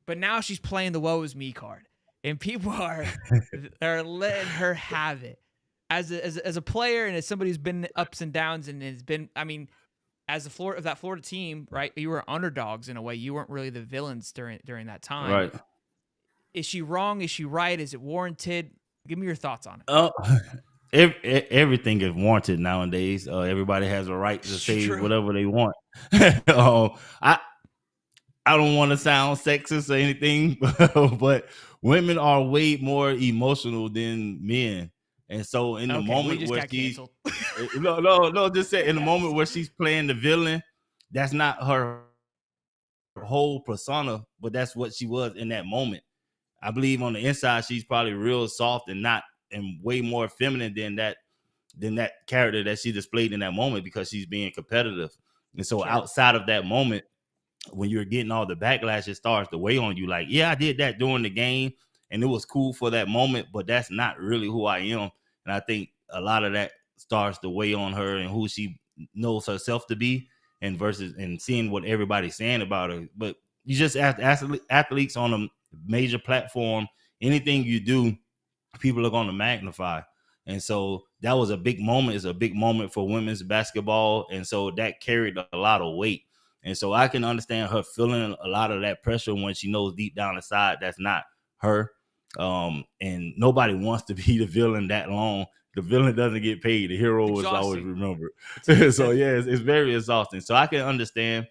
But now she's playing the woe is me card. And people are letting her have it. As a player and as somebody who's been ups and downs and has been, I mean, as that Florida team, right? You were underdogs in a way. You weren't really the villains during that time. Right. Is she wrong? Is she right? Is it warranted? Give me your thoughts on it. Oh, everything is warranted nowadays. Everybody has a right to say whatever they want. I don't want to sound sexist or anything, but women are way more emotional than men. And so in the moment where she's just say in the moment where she's playing the villain, that's not her whole persona, but that's what she was in that moment. I believe on the inside she's probably real soft and way more feminine than that character that she displayed in that moment because she's being competitive. And so outside of that moment, when you're getting all the backlash, it starts to weigh on you. Like, yeah, I did that during the game and it was cool for that moment, but that's not really who I am. And I think a lot of that starts to weigh on her and who she knows herself to be and seeing what everybody's saying about her. But you just ask athletes on a major platform, anything you do, people are going to magnify. And so that was a big moment. It's a big moment for women's basketball. And so that carried a lot of weight. And so I can understand her feeling a lot of that pressure when she knows deep down inside that's not her. And nobody wants to be the villain that long. The villain doesn't get paid. The hero is always remembered. So yeah, it's very exhausting. So I can understand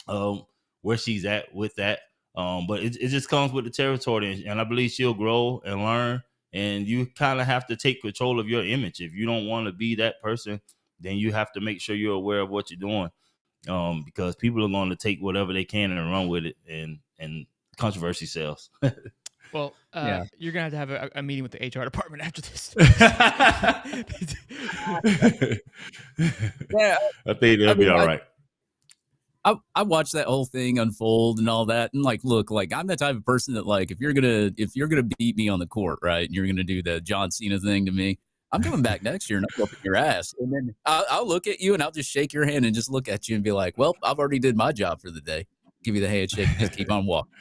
where she's at with that. But it just comes with the territory, and I believe she'll grow and learn. And you kind of have to take control of your image. If you don't want to be that person, then you have to make sure you're aware of what you're doing. Because people are going to take whatever they can and run with it, and controversy sells. Well, you're gonna have to have a meeting with the HR department after this. Yeah, I think they'll be all right. I watched that whole thing unfold and all that, and like, look, like I'm the type of person that, like, if you're gonna beat me on the court, right, and you're gonna do the John Cena thing to me, I'm coming back next year and I'm whooping your ass, and then I'll look at you and I'll just shake your hand and just look at you and be like, well, I've already did my job for the day. Give you the handshake and just keep on walking.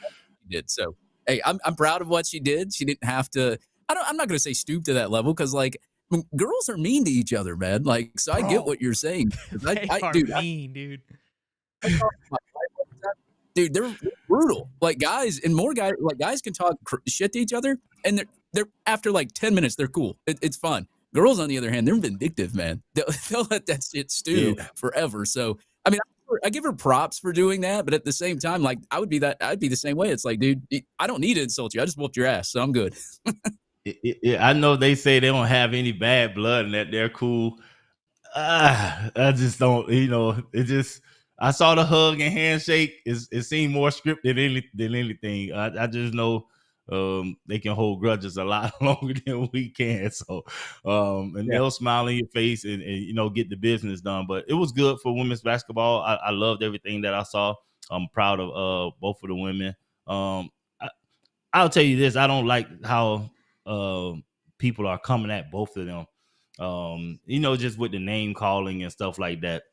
You did so. Hey, I'm proud of what she did. She didn't have to. I'm not gonna say stoop to that level, because like, girls are mean to each other, man. Like, so I get what you're saying. They are mean, dude. Dude, they're brutal. Like, guys can talk shit to each other, and they're after like 10 minutes, they're cool. It's fun. Girls, on the other hand, they're vindictive, man. They'll let that shit stew forever. So, I mean, I give her props for doing that, but at the same time, like, I'd be the same way. It's like, dude, I don't need to insult you. I just whooped your ass, so I'm good. I know they say they don't have any bad blood and that they're cool. I just don't, it just, I saw the hug and handshake. It seemed more scripted than anything. I just know they can hold grudges a lot longer than we can. So, they'll smile in your face and get the business done. But it was good for women's basketball. I loved everything that I saw. I'm proud of both of the women. I'll tell you this: I don't like how people are coming at both of them. Just with the name calling and stuff like that.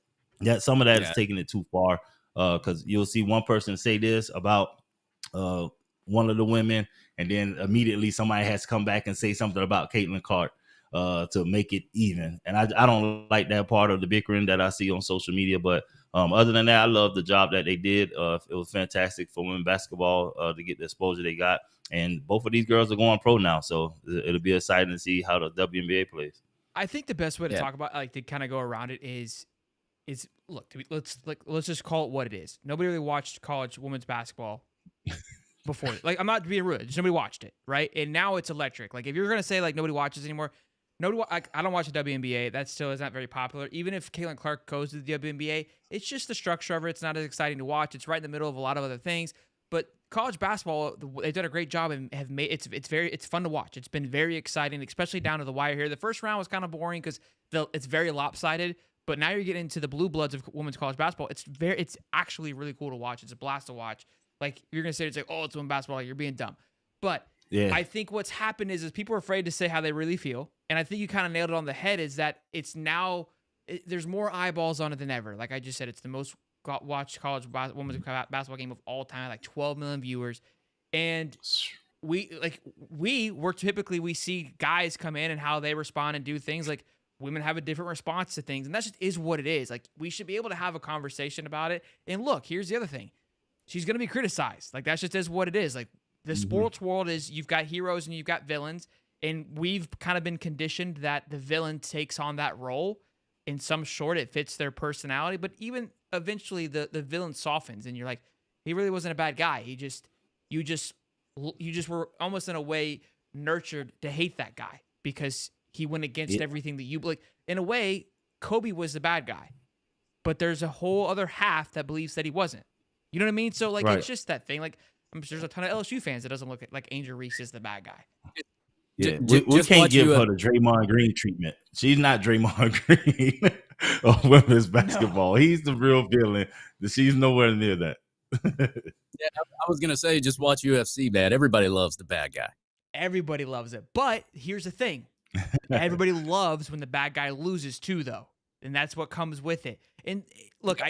That some of that is taking it too far. Because you'll see one person say this about one of the women, and then immediately somebody has to come back and say something about Caitlin Clark to make it even. And I don't like that part of the bickering that I see on social media. But other than that, I love the job that they did. It was fantastic for women basketball to get the exposure they got. And both of these girls are going pro now, so it'll be exciting to see how the WNBA plays. I think the best way to talk about, like, to kind of go around it is look, let's just call it what it is. Nobody really watched college women's basketball before. Like, I'm not being rude, just nobody watched it, right? And now it's electric. Like, if you're gonna say like nobody watches anymore, I don't watch the WNBA. That still is not very popular. Even if Caitlin Clark goes to the WNBA, it's just the structure of it. It's not as exciting to watch. It's right in the middle of a lot of other things. But college basketball, they've done a great job and have made it's fun to watch. It's been very exciting, especially down to the wire here. The first round was kind of boring because it's very lopsided. But now you're getting into the blue bloods of women's college basketball. It's actually really cool to watch. It's a blast to watch. Like, you're gonna say it's like, oh, it's women's basketball. Like, you're being dumb. But I think what's happened is people are afraid to say how they really feel. And I think you kind of nailed it on the head. Is that it's now there's more eyeballs on it than ever. Like I just said, it's the most watched college women's basketball game of all time, like 12 million viewers. And we see guys come in and how they respond and do things. Like, women have a different response to things, and that just is what it is. Like, we should be able to have a conversation about it. And look, here's the other thing. She's going to be criticized. Like, that just is what it is. Like, the sports world is, you've got heroes and you've got villains, and we've kind of been conditioned that the villain takes on that role. In some sort, it fits their personality, but even eventually the villain softens, and you're like, he really wasn't a bad guy. You just were almost in a way nurtured to hate that guy because he went against everything that you like. In a way, Kobe was the bad guy, but there's a whole other half that believes that he wasn't. You know what I mean? So, like, It's just that thing. Like, I'm sure there's a ton of LSU fans that doesn't look like Angel Reese is the bad guy. Yeah, we can't give her the Draymond Green treatment. She's not Draymond Green of women's basketball. No. He's the real villain. She's nowhere near that. I was going to say, just watch UFC, man. Everybody loves the bad guy. Everybody loves it. But here's the thing. Everybody loves when the bad guy loses too, though. And that's what comes with it. And look,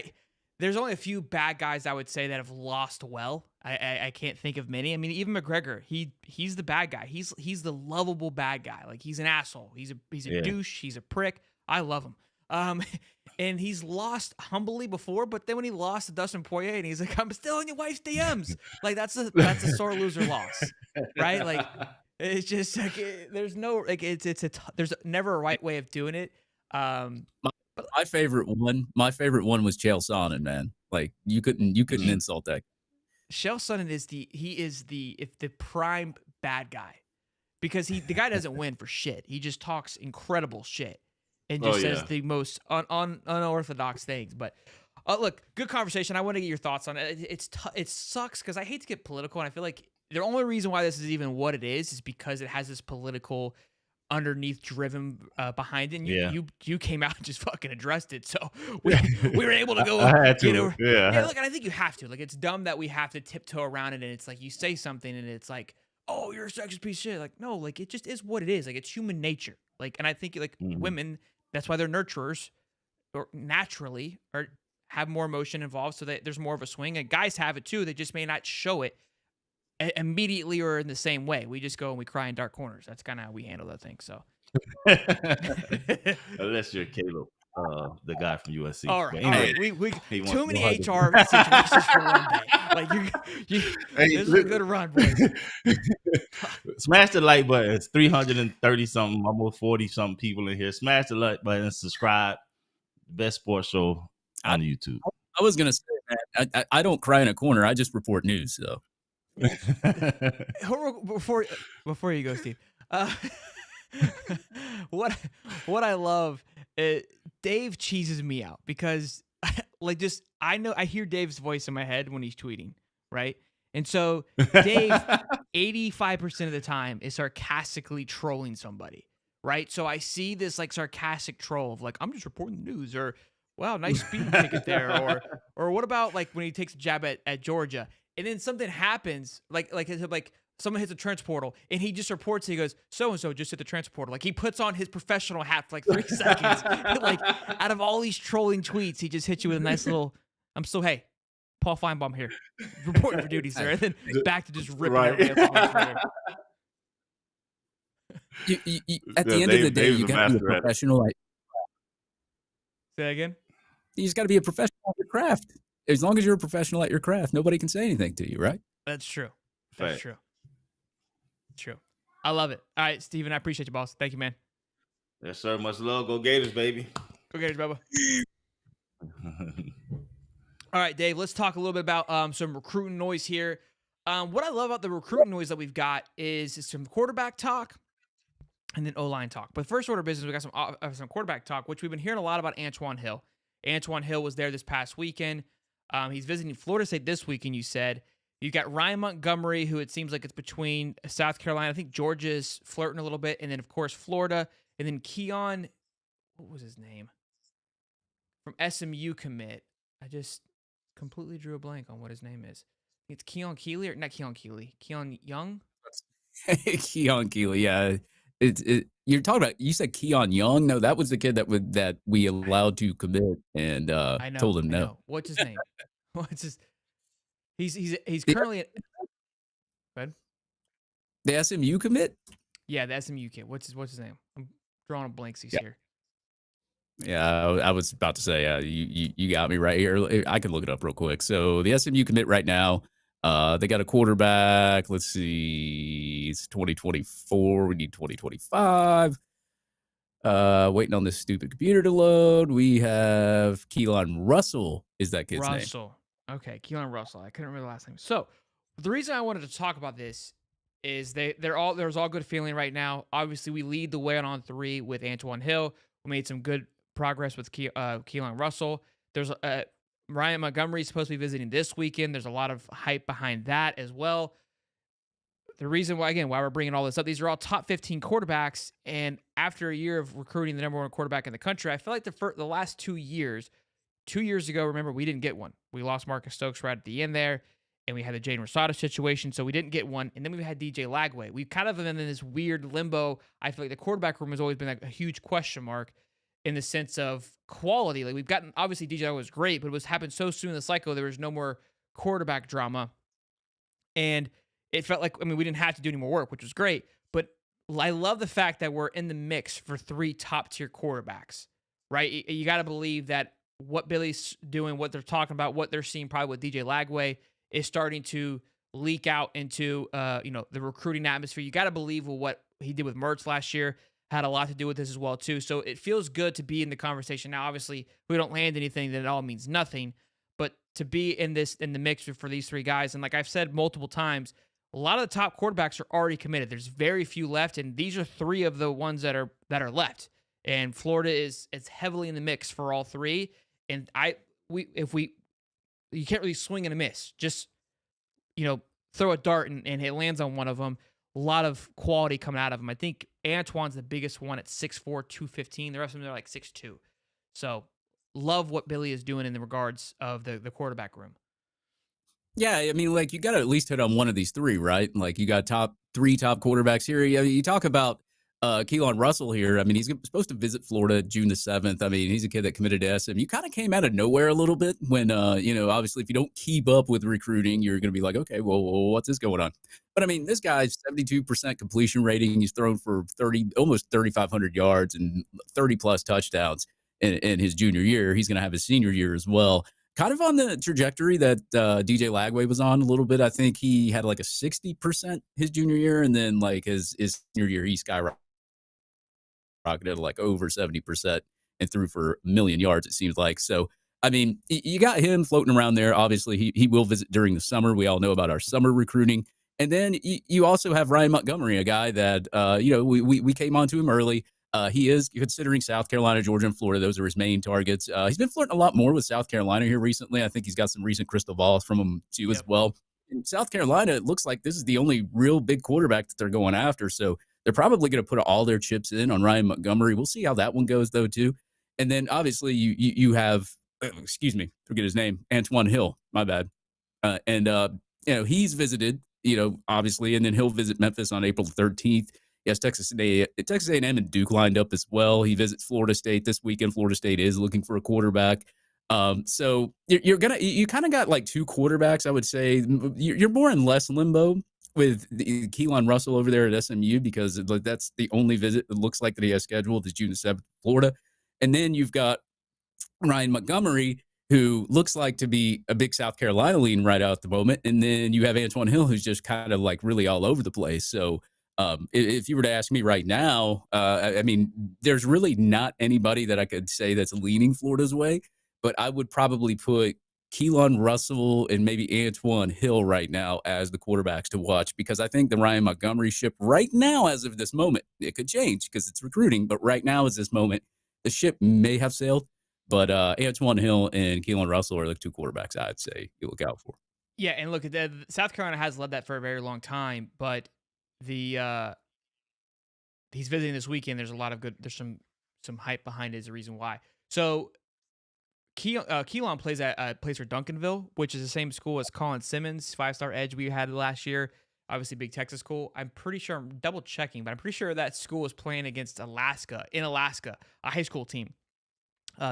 there's only a few bad guys I would say that have lost well. I can't think of many. I mean, even McGregor, he's the bad guy. He's the lovable bad guy. Like, he's an asshole. He's a douche. He's a prick. I love him. And he's lost humbly before, but then when he lost to Dustin Poirier, and he's like, "I'm still in your wife's DMs." Like, that's a sore loser loss, right? Like, It's just like there's no like there's never a right way of doing it. My favorite one was Chael Sonnen, man. Like you couldn't insult that. Chael Sonnen is the prime bad guy because the guy doesn't win for shit. He just talks incredible shit and just says the most unorthodox things. But look, good conversation. I want to get your thoughts on it. It sucks because I hate to get political, and I feel like the only reason why this is even what it is because it has this political underneath driven behind it. And you came out and just fucking addressed it. So we were able to go. I had to. Look, and I think you have to. Like, it's dumb that we have to tiptoe around it. And it's like you say something and it's like, oh, you're a sexist piece of shit. Like, no, like it just is what it is. Like, it's human nature. Like, and I think like women, that's why they're nurturers or naturally or have more emotion involved. So that there's more of a swing. And guys have it too. They just may not show it immediately or in the same way. We just go and we cry in dark corners. That's kind of how we handle that thing. So unless you're Caleb, the guy from USC. All right, anyway, we too many HR situations for one day. Like this is a good run, boys. Smash the like button. It's 330 something, almost 40 something people in here. Smash the like button and subscribe. Best sports show on YouTube. I was gonna say, man, I don't cry in a corner. I just report news. So before you go, Steve, what I love, Dave cheeses me out because like I hear Dave's voice in my head when he's tweeting, right? And so Dave 85% of the time is sarcastically trolling somebody, right? So I see this like sarcastic troll of like, I'm just reporting the news, or wow, nice speeding ticket there, or what about like when he takes a jab at Georgia and then something happens, like someone hits a trench portal and he just reports, he goes, so-and-so just hit the trench portal. Like he puts on his professional hat for like 3 seconds. Like out of all these trolling tweets, he just hits you with a nice little, hey, Paul Feinbaum here, reporting for duty, sir. And then back to just ripping everybody up on Twitter. At the end of the day, you got to be a professional. Say that again? You just got to be a professional at your craft. As long as you're a professional at your craft, nobody can say anything to you, right? That's true. That's true. True. I love it. All right, Steven, I appreciate you, boss. Thank you, man. Yes, sir. Much love. Go Gators, baby. Go Gators, Bubba. All right, Dave, let's talk a little bit about some recruiting noise here. What I love about the recruiting noise that we've got is some quarterback talk and then O-line talk. But first order of business, we got some quarterback talk, which we've been hearing a lot about Antoine Hill. Antoine Hill was there this past weekend. He's visiting Florida State this weekend, you said. You got Ryan Montgomery, who it seems like it's between South Carolina. I think Georgia's flirting a little bit. And then, of course, Florida. And then Keon, what was his name? From SMU commit. I just completely drew a blank on what his name is. It's Keon Keeley, or not Keon Keeley. Keon Young? Keon Keeley, yeah. You're talking about, you said Keon Young? No, that was the kid that we allowed to commit and told him no. What's his name? What's his... He's currently at the SMU commit. Yeah, the SMU kid. What's his name? I'm drawing a blanks here. Yeah, I was about to say, you got me right here. I can look it up real quick. So the SMU commit right now, they got a quarterback. Let's see, it's 2024. We need 2025. Waiting on this stupid computer to load. We have Keelan Russell. Is that kid's name? Okay, Keelan Russell. I couldn't remember the last name. So the reason I wanted to talk about this is there's all good feeling right now. Obviously, we lead the way on 3 with Antoine Hill. We made some good progress with Keelan Russell. There's Ryan Montgomery is supposed to be visiting this weekend. There's a lot of hype behind that as well. The reason why we're bringing all this up, these are all top 15 quarterbacks. And after a year of recruiting the number 1 quarterback in the country, I feel like the last 2 years, 2 years ago, remember, we didn't get one. We lost Marcus Stokes right at the end there, and we had the Jaden Rosado situation, so we didn't get one. And then we had DJ Lagway. We've kind of been in this weird limbo. I feel like the quarterback room has always been like a huge question mark in the sense of quality. Like, we've gotten, obviously, DJ Lagway was great, but it was happened so soon in the cycle, there was no more quarterback drama. And it felt like, we didn't have to do any more work, which was great. But I love the fact that we're in the mix for 3 top-tier quarterbacks, right? You got to believe that what Billy's doing, what they're talking about, what they're seeing probably with DJ Lagway is starting to leak out into the recruiting atmosphere. You got to believe what he did with Mertz last year had a lot to do with this as well too. So it feels good to be in the conversation. Now, obviously, if we don't land anything, then it all means nothing. But to be in the mix for these three guys, and like I've said multiple times, a lot of the top quarterbacks are already committed. There's very few left, and these are three of the ones that are left. And Florida is heavily in the mix for all three. And you can't really swing and a miss. Just throw a dart and it lands on one of them. A lot of quality coming out of him. I think Antoine's the biggest one at 6'4", 215. The rest of them are like 6'2". So love what Billy is doing in the regards of the quarterback room. Yeah, I mean, like, you got to at least hit on one of these three, right? Like, you got three top quarterbacks here. You talk about Keelan Russell here. I mean, he's supposed to visit Florida June the 7th. I mean, he's a kid that committed to SM. You kind of came out of nowhere a little bit when, obviously, if you don't keep up with recruiting, you're going to be like, okay, well, what's this going on? But, I mean, this guy's 72% completion rating. He's thrown for almost 3,500 yards and 30-plus touchdowns in his junior year. He's going to have his senior year as well. Kind of on the trajectory that DJ Lagway was on a little bit. I think he had like a 60% his junior year, and then like his senior year, he skyrocketed like over 70% and threw for 1,000,000 yards, it seems like. So, I mean, you got him floating around there. Obviously, he will visit during the summer. We all know about our summer recruiting. And then you also have Ryan Montgomery, a guy that, we came onto him early. He is considering South Carolina, Georgia, and Florida. Those are his main targets. He's been flirting a lot more with South Carolina here recently. I think he's got some recent crystal balls from him too as well. In South Carolina, it looks like this is the only real big quarterback that they're going after. So they're probably going to put all their chips in on Ryan Montgomery. We'll see how that one goes, though, too. And then obviously you have, forget his name, Antoine Hill. My bad. He's visited, obviously, and then he'll visit Memphis on April 13th. Yes, Texas A&M and Duke lined up as well. He visits Florida State this weekend. Florida State is looking for a quarterback. So you kind of got like two quarterbacks, I would say. You're more in less limbo with Keelan Russell over there at SMU because that's the only visit it looks like that he has scheduled is June 7th, Florida. And then you've got Ryan Montgomery, who looks like to be a big South Carolina lean right out at the moment. And then you have Antoine Hill, who's just kind of like really all over the place. So if you were to ask me right now, I mean, there's really not anybody that I could say that's leaning Florida's way, but I would probably put Keelan Russell and maybe Antoine Hill right now as the quarterbacks to watch because I think the Ryan Montgomery ship right now, as of this moment, it could change because it's recruiting, but right now, as this moment, the ship may have sailed, but Antoine Hill and Keelan Russell are the two quarterbacks I'd say you look out for. Yeah, and look, South Carolina has led that for a very long time, but he's visiting this weekend. There's a lot of there's some hype behind it is the reason why. So Keelan plays for Duncanville, which is the same school as Colin Simmons, 5-star edge we had last year. Obviously, big Texas school. I'm pretty sure, I'm double checking, but I'm pretty sure that school is playing against Alaska, a high school team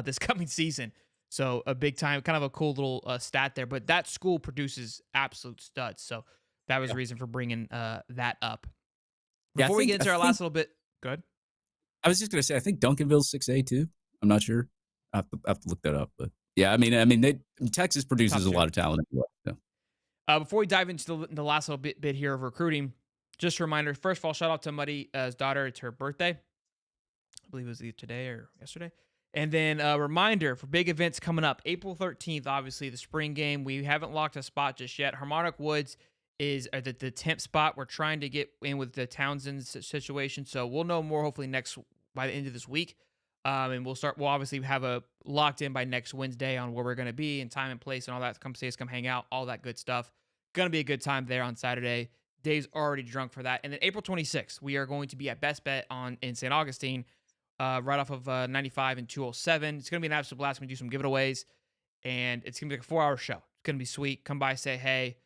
this coming season. So a big time, kind of a cool little stat there. But that school produces absolute studs. So that was the reason for bringing that up. Before we get into our last little bit, good. I was just going to say, I think Duncanville's 6A too. I'm not sure. I have to look that up. But yeah, I mean, Texas produces a lot of talent. So. Before we dive into the last little bit here of recruiting, just a reminder, first of all, shout out to Muddy's daughter. It's her birthday. I believe it was either today or yesterday. And then a reminder for big events coming up. April 13th, obviously, the spring game. We haven't locked a spot just yet. Harmonic Woods is the temp spot. We're trying to get in with the Townsend situation. So we'll know more hopefully by the end of this week. And we'll obviously have a locked in by next Wednesday on where we're going to be and time and place and all that. Come see us, come hang out, all that good stuff. Going to be a good time there on Saturday. Dave's already drunk for that. And then April 26th, we are going to be at Best Bet in St. Augustine, right off of 95 and 207. It's going to be an absolute blast. We're going to do some giveaways, and it's going to be like a 4-hour show. It's going to be sweet. Come by, say hey.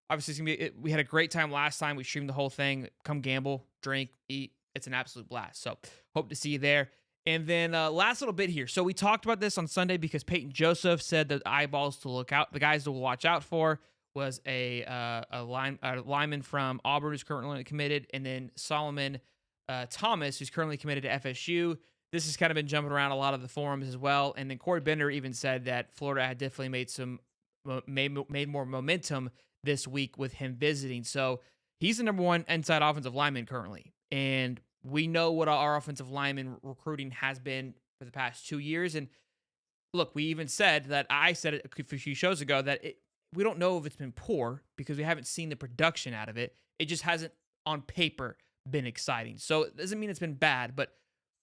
Obviously, it's gonna be. We had a great time last time. We streamed the whole thing. Come gamble, drink, eat. It's an absolute blast. So hope to see you there. And then last little bit here. So we talked about this on Sunday because Peyton Joseph said the eyeballs to look out, the guys to watch out for was a lineman from Auburn who's currently committed, and then Solomon Thomas, who's currently committed to FSU. This has kind of been jumping around a lot of the forums as well. And then Corey Bender even said that Florida had definitely made more momentum this week with him visiting. So he's the number one inside offensive lineman currently. And we know what our offensive lineman recruiting has been for the past 2 years. And look, we even said that I said it a few shows ago that we don't know if it's been poor because we haven't seen the production out of it. It just hasn't on paper been exciting. So it doesn't mean it's been bad, but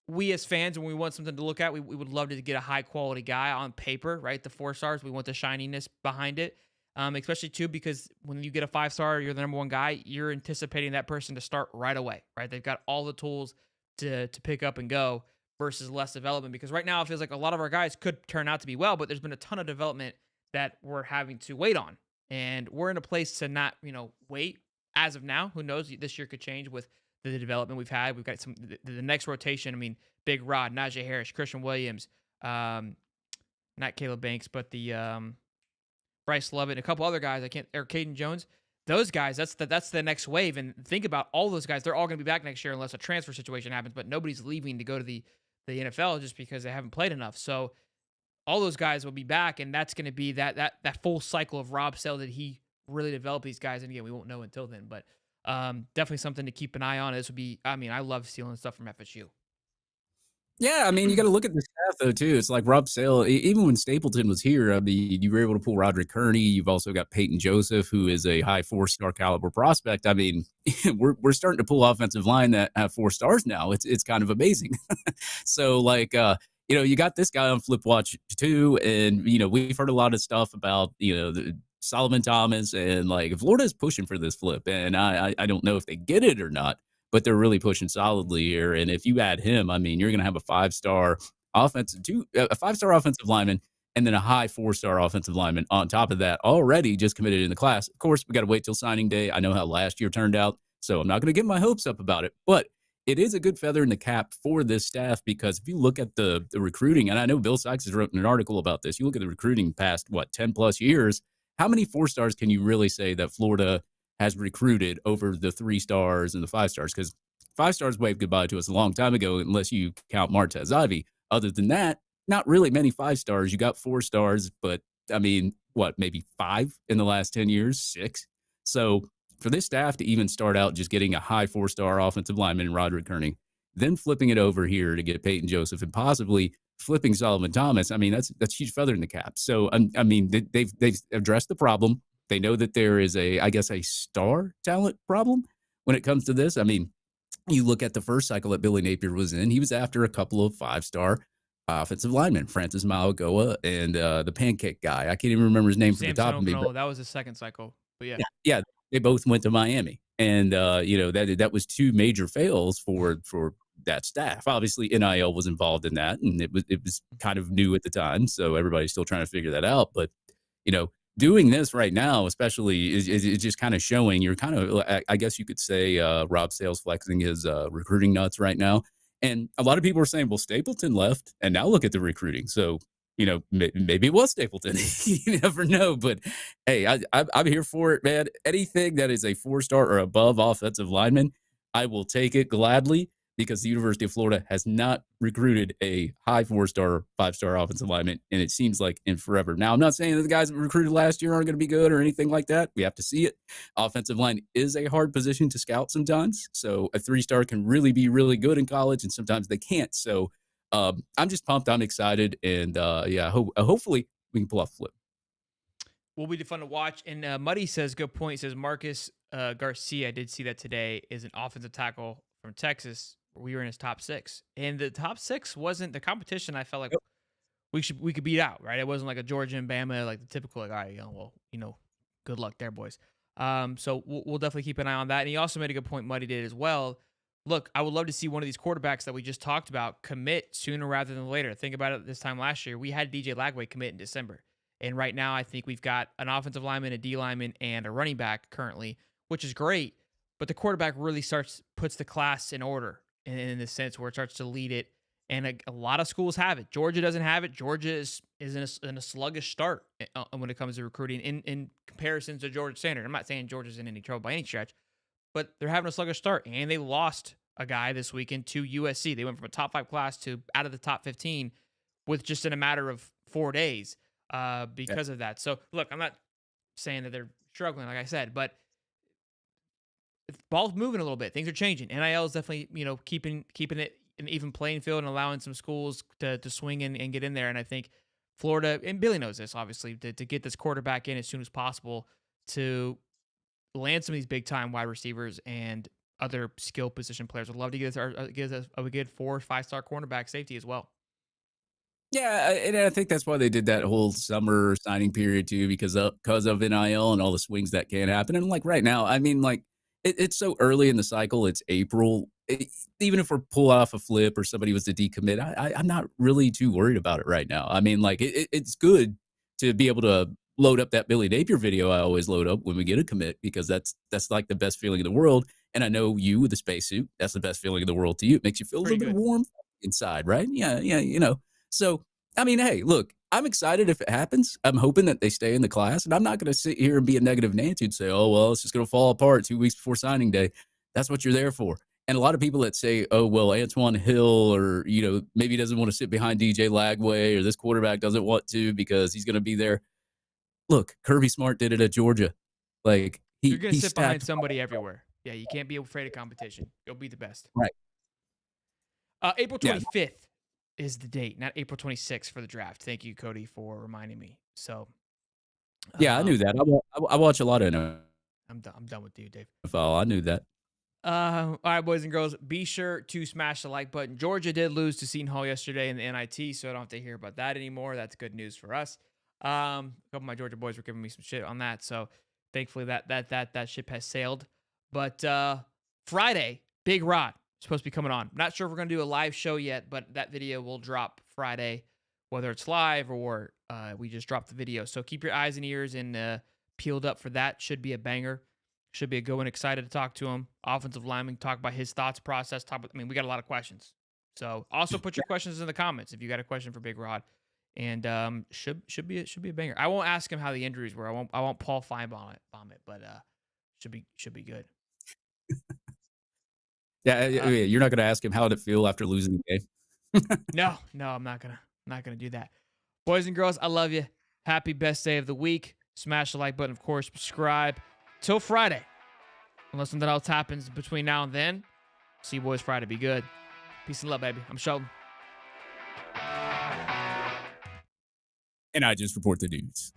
we as fans, when we want something to look at, we would love to get a high quality guy on paper, right? The 4 stars, we want the shininess behind it. Especially too, because when you get a 5-star, you're the number one guy, you're anticipating that person to start right away, right? They've got all the tools to pick up and go versus less development. Because right now it feels like a lot of our guys could turn out to be well, but there's been a ton of development that we're having to wait on. And we're in a place to not, wait as of now. Who knows? This year could change with the development we've had. We've got the next rotation. I mean, Big Rod, Najee Harris, Christian Williams, not Caleb Banks, but the Bryce Lovett, a couple other guys. Or Caden Jones. Those guys, that's the next wave. And think about all those guys. They're all going to be back next year unless a transfer situation happens. But nobody's leaving to go to the NFL just because they haven't played enough. So all those guys will be back, and that's going to be that full cycle of Rob Sale that he really developed these guys. And again, we won't know until then, but definitely something to keep an eye on. This would be, I love stealing stuff from FSU. Yeah, I mean, you got to look at the staff, though, too. It's like Rob Sale, even when Stapleton was here, I mean, you were able to pull Roderick Kearney. You've also got Peyton Joseph, who is a high 4-star caliber prospect. I mean, we're starting to pull offensive line that have 4 stars now. It's kind of amazing. So, like, you got this guy on Flip Watch, too. And, we've heard a lot of stuff about, Solomon Thomas. And, like, Florida's pushing for this flip. And I don't know if they get it or not, but they're really pushing solidly here. And if you add him, I mean, you're going to have a 5-star offensive, a 5-star offensive lineman, and then a high 4-star offensive lineman on top of that, already just committed in the class. Of course, we got to wait till signing day. I know how last year turned out, so I'm not going to get my hopes up about it, but it is a good feather in the cap for this staff, because if you look at the recruiting, and I know Bill Sykes has written an article about this, you look at the recruiting past, 10 plus years, how many 4-stars can you really say that Florida has recruited over the 3 stars and the 5 stars? Because 5 stars waved goodbye to us a long time ago, unless you count Martez Ivy. Other than that, not really many 5 stars. You got 4 stars, but I mean, maybe 5 in the last 10 years, 6. So for this staff to even start out just getting a high 4-star offensive lineman in Roderick Kearney, then flipping it over here to get Peyton Joseph and possibly flipping Solomon Thomas, I mean, that's a huge feather in the cap. So, I mean, they've addressed the problem. They know that there is a star talent problem when it comes to this. I mean, you look at the first cycle that Billy Napier was in, he was after a couple of 5-star offensive linemen, Francis Malagoa and the pancake guy. I can't even remember his name from the top of me. That was the second cycle, but yeah, they both went to Miami. And, that was 2 major fails for that staff. Obviously, NIL was involved in that, and it was kind of new at the time, so everybody's still trying to figure that out. But, doing this right now, especially, is just kind of showing you're kind of, I guess you could say, Rob Sale's flexing his recruiting nuts right now. And a lot of people are saying, well, Stapleton left, and now look at the recruiting. So, maybe it was Stapleton. You never know. But, hey, I'm here for it, man. Anything that is a 4-star or above offensive lineman, I will take it gladly, because the University of Florida has not recruited a high 4-star, 5-star offensive lineman, and it seems like in forever. Now, I'm not saying that the guys that recruited last year aren't going to be good or anything like that. We have to see it. Offensive line is a hard position to scout sometimes, so a 3-star can really be really good in college, and sometimes they can't. So I'm just pumped. I'm excited, and hopefully we can pull off a flip. Will be fun to watch. And Muddy says, good point. He says Marcus Garcia, I did see that today, is an offensive tackle from Texas. We were in his top 6, and the top 6 wasn't the competition. I felt like we could beat out, right? It wasn't like a Georgia and Bama, like the typical, like, all right, good luck there, boys. So we'll definitely keep an eye on that. And he also made a good point. Muddy did as well. Look, I would love to see one of these quarterbacks that we just talked about commit sooner rather than later. Think about it. This time last year, we had DJ Lagway commit in December, and right now I think we've got an offensive lineman, a D lineman, and a running back currently, which is great. But the quarterback really puts the class in order in the sense where it starts to lead it. And a lot of schools have it. Georgia doesn't have it. Georgia is in a sluggish start when it comes to recruiting in comparisons to Georgia Standard. I'm not saying Georgia's in any trouble by any stretch, but they're having a sluggish start. And they lost a guy this weekend to USC. They went from a top 5 class to out of the top 15 with just in a matter of 4 days because of that. So, look, I'm not saying that they're struggling, like I said, but ball's moving a little bit. Things are changing. NIL is definitely, keeping it an even playing field and allowing some schools to swing in and get in there. And I think Florida, and Billy knows this, obviously, to get this quarterback in as soon as possible to land some of these big time wide receivers and other skill position players. Would love to get us a good 4 or 5 star cornerback safety as well. Yeah, and I think that's why they did that whole summer signing period too, because of NIL and all the swings that can happen. And like right now, I mean, like it's so early in the cycle. It's April. Even if we're pull off a flip or somebody was to decommit, I'm not really too worried about it right now. I mean, like it's good to be able to load up that Billy Napier video. I always load up when we get a commit because that's like the best feeling in the world. And I know you with the spacesuit, that's the best feeling in the world to you. It makes you feel a little bit warm inside, right? Yeah. So, I mean, hey, look, I'm excited if it happens. I'm hoping that they stay in the class, and I'm not going to sit here and be a negative Nancy and say, oh, well, it's just going to fall apart 2 weeks before signing day. That's what you're there for. And a lot of people that say, oh, well, Antoine Hill or, maybe he doesn't want to sit behind DJ Lagway or this quarterback doesn't want to because he's going to be there. Look, Kirby Smart did it at Georgia. Like you're going to sit behind somebody everywhere. Yeah, you can't be afraid of competition. You'll be the best. Right. April 25th is the date, not April 26th for the draft. Thank you, Cody, for reminding me. So, yeah, I knew that. I watch a lot of NFL. I'm done with you, Dave. I knew that. All right, boys and girls, be sure to smash the like button. Georgia did lose to Seton Hall yesterday in the NIT, so I don't have to hear about that anymore. That's good news for us. A couple of my Georgia boys were giving me some shit on that, so thankfully that ship has sailed. But Friday, Big Rod supposed to be coming on. I'm not sure if we're going to do a live show yet, but that video will drop Friday, whether it's live or we just dropped the video. So keep your eyes and ears and peeled up for that. Should be a banger. Should be a good one. Excited to talk to him. Offensive lineman, talk about his thoughts process. We got a lot of questions. So also put your questions in the comments if you got a question for Big Rod. And should be a banger. I won't ask him how the injuries were. I won't Paul Feinbaum it, but should be good. Yeah, you're not going to ask him how did it feel after losing the game. No, I'm not gonna do that. Boys and girls, I love you. Happy best day of the week. Smash the like button, of course. Subscribe till Friday, unless something else happens between now and then. See you boys Friday. Be good. Peace and love, baby. I'm Sheldon. And I just report the news.